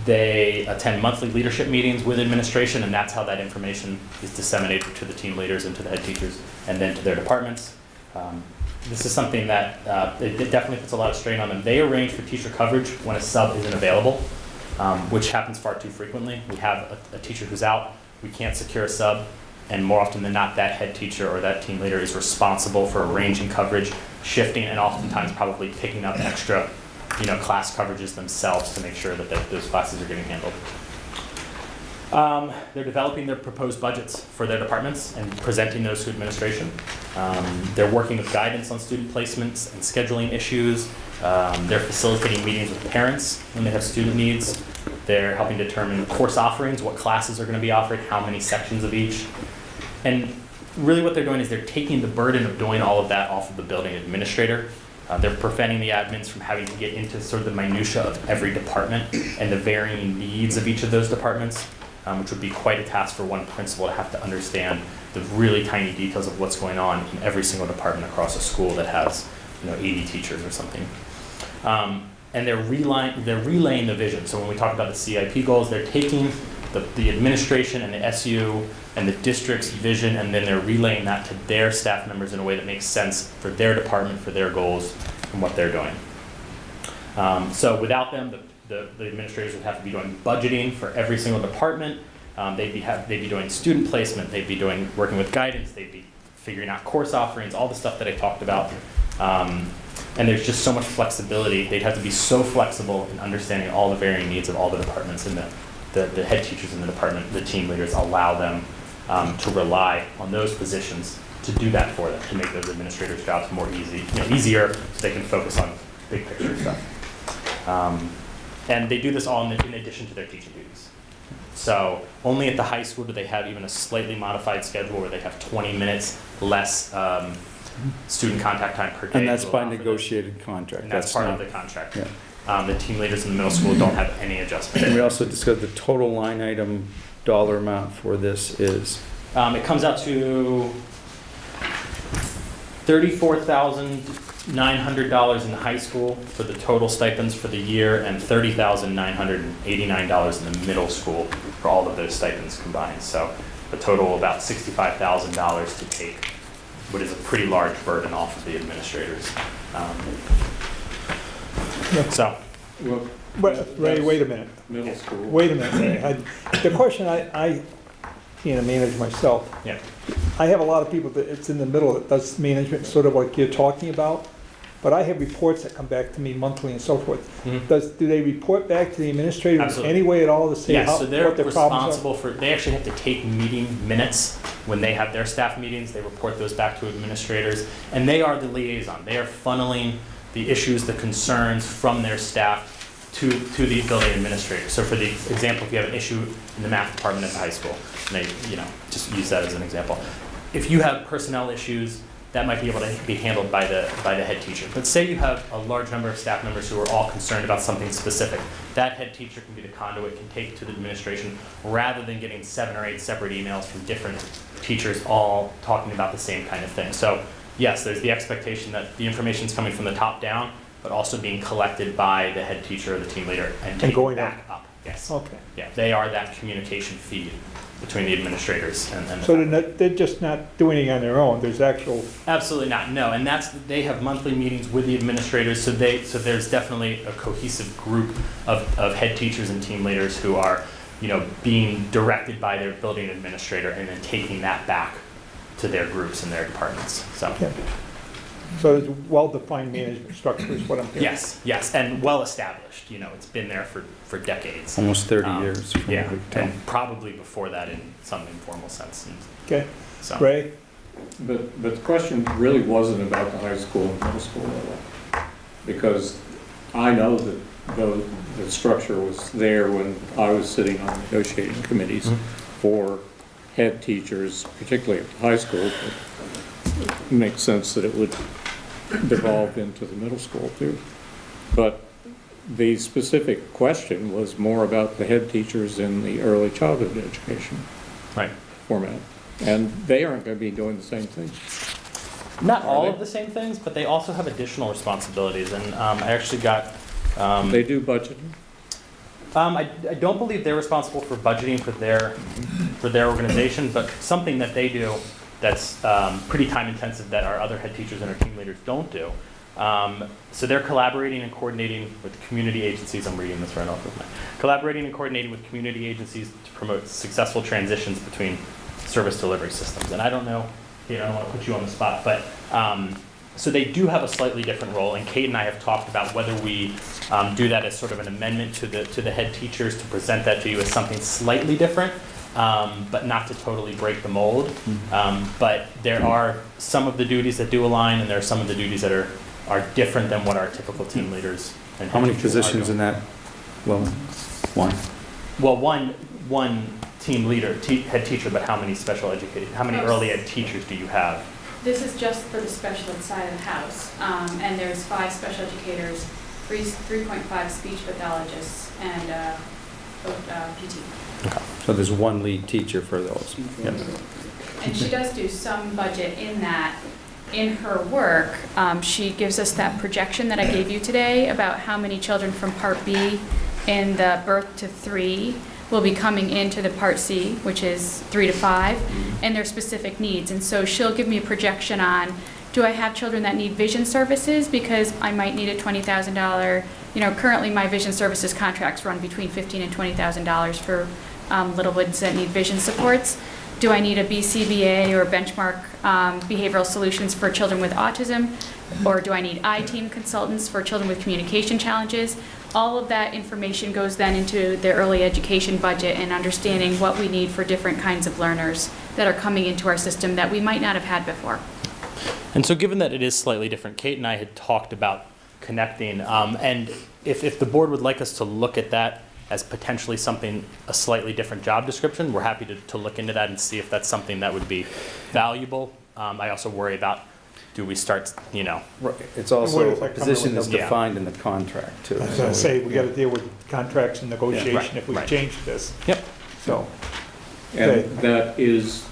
They attend monthly leadership meetings with administration, and that's how that information is disseminated to the team leaders and to the head teachers, and then to their departments. This is something that it definitely puts a lot of strain on them. They arrange for teacher coverage when a sub isn't available, which happens far too frequently. We have a teacher who's out, we can't secure a sub, and more often than not, that head teacher or that team leader is responsible for arranging coverage, shifting, and oftentimes probably picking up extra class coverages themselves to make sure that those classes are getting handled. They're developing their proposed budgets for their departments and presenting those to administration. They're working with guidance on student placements and scheduling issues. They're facilitating meetings with parents when they have student needs. They're helping determine course offerings, what classes are going to be offered, how many sections of each. And really what they're doing is they're taking the burden of doing all of that off of the building administrator. They're preventing the admins from having to get into sort of the minutia of every department and the varying needs of each of those departments, which would be quite a task for one principal to have to understand the really tiny details of what's going on in every single department across a school that has 80 teachers or something. And they're relaying the vision. So when we talk about the CIP goals, they're taking the administration and the SU and the district's vision, and then they're relaying that to their staff members in a way that makes sense for their department, for their goals, and what they're doing. So without them, the administrators would have to be doing budgeting for every single department. They'd be doing student placement. They'd be working with guidance. They'd be figuring out course offerings, all the stuff that I talked about. And there's just so much flexibility. They'd have to be so flexible in understanding all the varying needs of all the departments, and the head teachers in the department, the team leaders, allow them to rely on those positions to do that for them, to make those administrators' jobs more easier, so they can focus on big picture stuff. And they do this all in addition to their teaching duties. So only at the high school do they have even a slightly modified schedule where they have 20 minutes less student contact time per day. And that's by negotiated contract. And that's part of the contract. Yeah. The team leaders in the middle school don't have any adjustment. And we also discussed the total line item dollar amount for this is? It comes out to $34,900 in the high school for the total stipends for the year, and $30,989 in the middle school for all of those stipends combined. So a total of about $65,000 to take what is a pretty large burden off of the administrators. Ray, wait a minute. Middle school. Wait a minute, Ray. The question I manage myself. Yeah. I have a lot of people that it's in the middle that does management, sort of like you're talking about. But I have reports that come back to me monthly and so forth. Mm-hmm. Do they report back to the administrator in Absolutely. any way at all to say Yes, so they're what their problems responsible for, they actually have to take meeting minutes when they have their staff meetings. They report those back to administrators, and they are the liaison. They are funneling the issues, the concerns from their staff to the building administrator. So for the example, if you have an issue in the math department at the high school, and they, just use that as an example. If you have personnel issues, that might be able to be handled by the head teacher. But say you have a large number of staff members who are all concerned about something specific. That head teacher can be the conduit, can take it to the administration, rather than getting 7 or 8 separate emails from different teachers all talking about the same kind of thing. So yes, there's the expectation that the information is coming from the top down, but also being collected by the head teacher or the team leader and taken going back up. Yes. Okay. Yeah, they are that communication feed between the administrators and the So they're just not doing it on their own. There's actual. Absolutely not. No, and they have monthly meetings with the administrators. So there's definitely a cohesive group of head teachers and team leaders who are, being directed by their building administrator and then taking that back to their groups and their departments. So. Okay. So there's well-defined management structure is what I'm hearing. Yes, and well-established, it's been there for decades. Almost 30 years. from Yeah, what we can tell. and probably before that in some informal sense. And Okay, so, Ray? But the question really wasn't about the high school and middle school level, because I know that the structure was there when I was sitting on negotiating committees for head teachers, particularly at the high school. But it makes sense that it would devolve into the middle school too. But the specific question was more about the head teachers in the early childhood education right. format. And they aren't going to be doing the same thing. Not all they? of the same things, but they also have additional responsibilities. And I actually got. They do budgeting. I don't believe they're responsible for budgeting for their organization, but something that they do that's pretty time intensive that our other head teachers and our team leaders don't do. So they're collaborating and coordinating with community agencies. I'm reading this right off of my. Collaborating and coordinating with community agencies to promote successful transitions between service delivery systems. And I don't know, I don't want to put you on the spot, but so they do have a slightly different role. And Kate and I have talked about whether we do that as sort of an amendment to the head teachers to present that to you as something slightly different. But not to totally break the mold. But there are some of the duties that do align, and there are some of the duties that are different than what our typical team leaders and How many head teachers are positions doing. in that? Well, one. Well, one team leader, head teacher, but how many special educated, how many early ed teachers do you have? This is just for the special ed side of the house, and there's 5 special educators, 3.5 speech pathologists, and PT. So there's one lead teacher for those. Yep. And she does do some budget in that. In her work, she gives us that projection that I gave you today about how many children from Part B in the birth to 3 will be coming into the Part C, which is 3 to 5, and their specific needs. And so she'll give me a projection on, do I have children that need vision services because I might need a $20,000, currently my vision services contracts run between $15,000 and $20,000 for little ones that need vision supports. Do I need a BCBA or benchmark behavioral solutions for children with autism? Or do I need I-team consultants for children with communication challenges? All of that information goes then into the early education budget and understanding what we need for different kinds of learners that are coming into our system that we might not have had before. And so given that it is slightly different, Kate and I had talked about connecting, and if the board would like us to look at that as potentially something, a slightly different job description, we're happy to look into that and see if that's something that would be valuable. I also worry about, do we start, Right. It's Where also, does a that come position in is with the- defined in the contract too. I was gonna say, we gotta deal with contracts and negotiation if we right. change this. Yep. So, okay. And that is,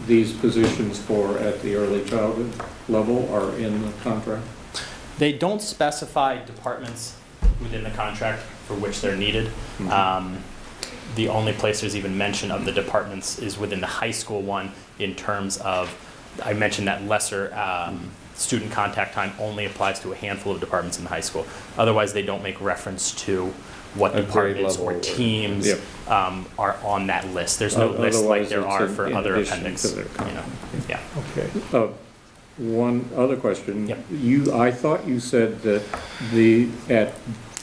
these positions for at the early childhood level are in the contract? They don't specify departments within the contract for which they're needed. The only place there's even mention of the departments is within the high school one in terms of, I mentioned that lesser student contact time only applies to a handful of departments in the high school. Otherwise, they don't make reference to what A grade departments level or or- teams Yep. are on that list. There's no list like Otherwise, there it's are in- for in other addition appendix. to their contract. Yeah. Okay. One other question. Yep. I thought you said that at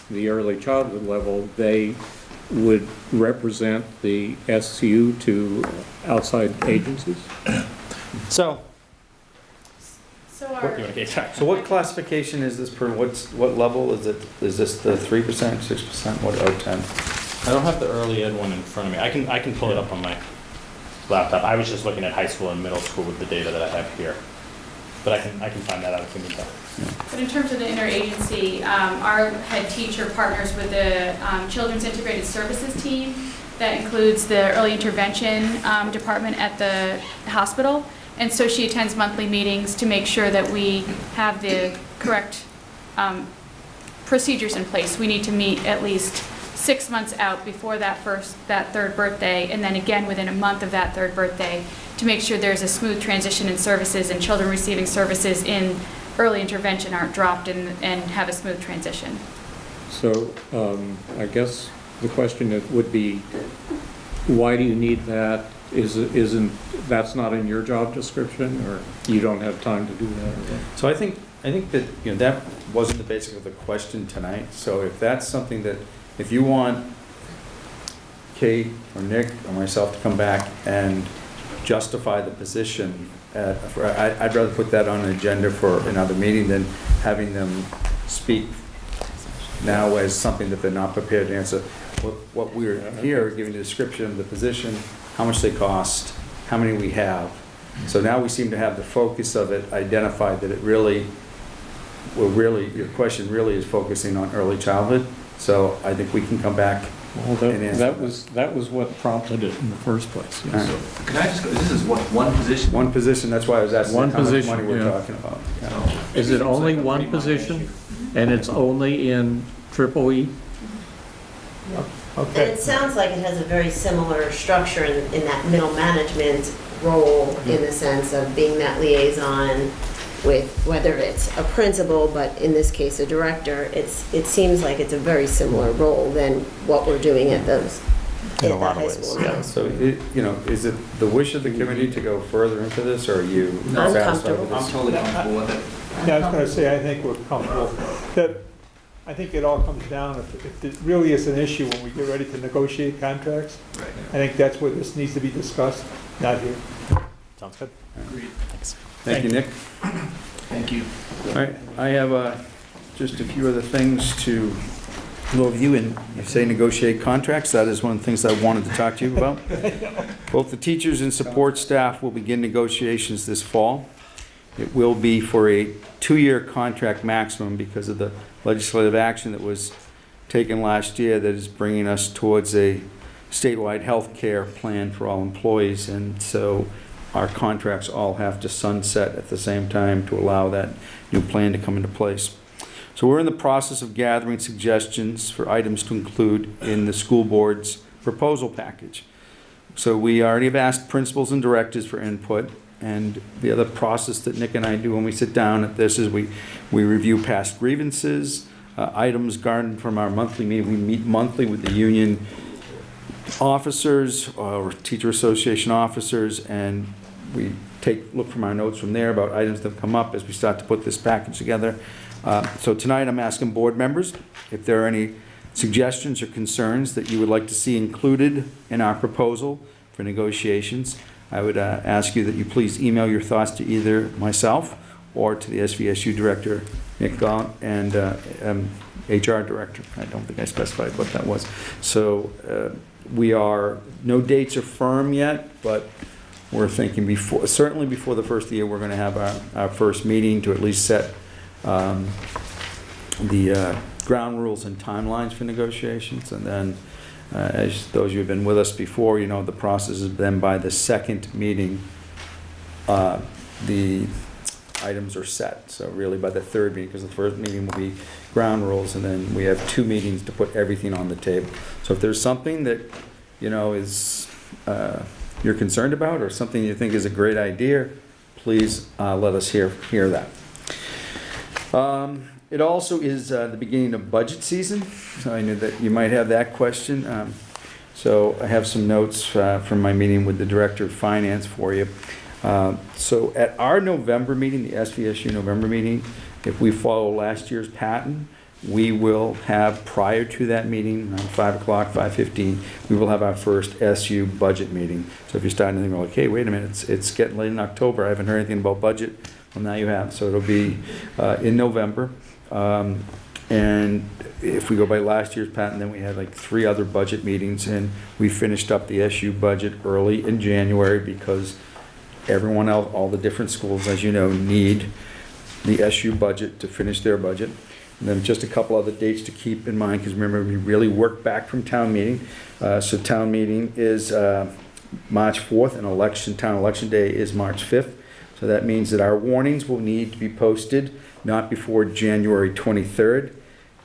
the early childhood level, they would represent the SU to outside agencies? So, So what our, do you want to get? Sorry. So what classification is this per, what level is it? Is this the 3%, 6%, what, or 10? I don't have the early ed one in front of me. I can pull it up on my laptop. I was just looking at high school and middle school with the data that I have here. But I can find that out if we need that. but in terms of the interagency, our head teacher partners with the Children's Integrated Services team. That includes the early intervention department at the hospital. And so she attends monthly meetings to make sure that we have the correct procedures in place. We need to meet at least 6 months out before that third birthday, and then again within a month of that third birthday, to make sure there's a smooth transition in services and children receiving services in early intervention aren't dropped and have a smooth transition. So I guess the question would be, Why do you need that? That's not in your job description, or you don't have time to do that? or what? So I think that, that wasn't the basic of the question tonight. So if that's something that, if you want Kate or Nick or myself to come back and justify the position, I'd rather put that on an agenda for another meeting than having them speak now as something that they're not prepared to answer. What we're here, giving the description of the position, how much they cost, how many we have. So now we seem to have the focus of it identified, that it really, your question really is focusing on early childhood. So I think we can come back Well, and answer. that was what prompted it in the first place. yes. All right. Can I just go, this is what, one position? One position, that's why I was asking One how much position, money we're yeah. talking about. Yeah. Is it only one position, and it's only in triple E? And Okay. it sounds like it has a very similar structure in that middle management role, in the sense of being that liaison with, whether it's a principal, but in this case, a director. It seems like it's a very similar role than what we're doing at those, In a at lot the of high ways, school. Yeah, so is it the wish of the committee to go further into this, or are you I'm satisfied with comfortable. I'm this? totally comfortable with it. Yeah, I was gonna say, I think we're comfortable. That, I think it all comes down, if it really is an issue when we get ready to negotiate contracts, Right. I think that's where this needs to be discussed, not here. Sounds good. Agreed. Thanks. Thank you, Nick. Thank you. All right, I have just a few other things to go over you, and you say negotiate contracts, that is one of the things I wanted to talk to you about. Both the teachers and support staff will begin negotiations this fall. It will be for a 2-year contract maximum because of the legislative action that was taken last year that is bringing us towards a statewide health care plan for all employees, and so our contracts all have to sunset at the same time to allow that new plan to come into place. So we're in the process of gathering suggestions for items to include in the school board's proposal package. So we already have asked principals and directors for input, and the other process that Nick and I do when we sit down at this is we review past grievances, items garnered from our monthly meeting. We meet monthly with the union officers or teacher association officers, and we look from our notes from there about items that have come up as we start to put this package together. So tonight I'm asking board members if there are any suggestions or concerns that you would like to see included in our proposal for negotiations. I would ask you that you please email your thoughts to either myself or to the SVSU director, Nick Gaunt, and HR director. I don't think I specified what that was. So no dates are firm yet, but we're thinking certainly before the first of the year, we're going to have our first meeting to at least set the ground rules and timelines for negotiations. And then, as those of you who have been with us before, you know the process is then by the second meeting, the items are set. So really by the third meeting, because the first meeting will be ground rules, and then we have 2 meetings to put everything on the table. So if there's something that, is you're concerned about, or something you think is a great idea, please let us hear that. It also is the beginning of budget season, so I knew that you might have that question. So I have some notes from my meeting with the Director of Finance for you. So at our November meeting, the SVSU November meeting, if we follow last year's pattern, we will have, prior to that meeting, around 5 o'clock, 5:15, we will have our first SU budget meeting. So if you're starting to think, like, hey, wait a minute, it's getting late in October, I haven't heard anything about budget, well, now you have. So it'll be in November. And if we go by last year's pattern, then we had like 3 other budget meetings, and we finished up the SU budget early in January because everyone else, all the different schools, as you know, need the SU budget to finish their budget. And then just a couple other dates to keep in mind, because remember, we really work back from town meeting. So town meeting is March 4th, and town election day is March 5th. So that means that our warnings will need to be posted not before January 23rd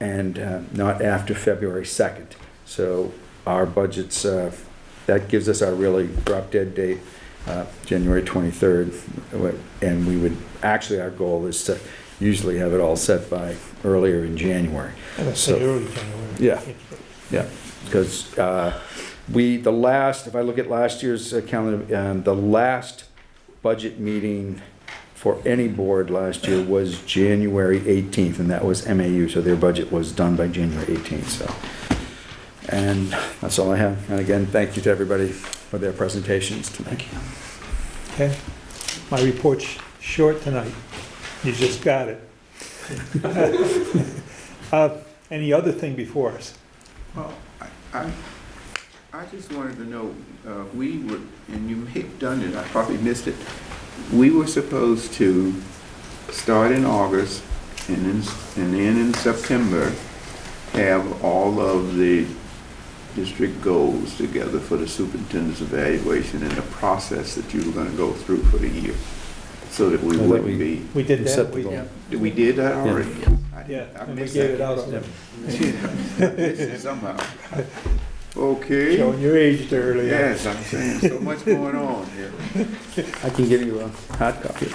and not after February 2nd. So our budgets, that gives us our really drop dead date, January 23rd. And we would, actually our goal is to usually have it all set by earlier in January. Early January. Yeah, because if I look at last year's calendar, the last budget meeting for any board last year was January 18th, and that was MAU, so their budget was done by January 18th, so. And that's all I have. And again, thank you to everybody for their presentations tonight. Okay, my report's short tonight. You just got it. Any other thing before us? Well, I just wanted to know, we were, and you may have done it, I probably missed it. We were supposed to start in August and then in September have all of the district goals together for the superintendent's evaluation and the process that you were going to go through for the year, so that we wouldn't be. We did that. We did that already? Yeah, I and we missed gave that. it out already. I missed it somehow. Okay. Showing your age there earlier. Yes, I'm saying, so much going on here. I can give you a hard copy.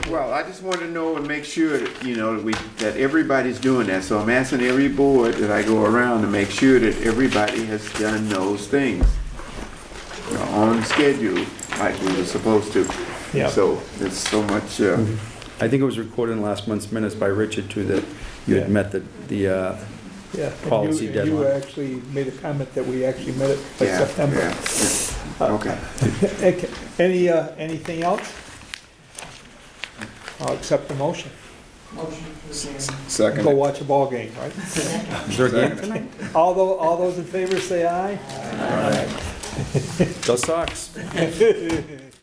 Well, I just want to know and make sure that, you know, that everybody's doing that. So I'm asking every board that I go around to make sure that everybody has done those things on schedule like we were supposed to. Yeah. So there's so much, I think it was recorded in last month's minutes by Richard too, that you had met the Yeah, and policy you deadline. actually made a comment that we actually met it by yeah, September. yeah. Okay. Okay. Anything else? I'll accept the motion. Second. Go watch a ball game, right? Is there a game tonight? All those in favor say aye. Go Sox.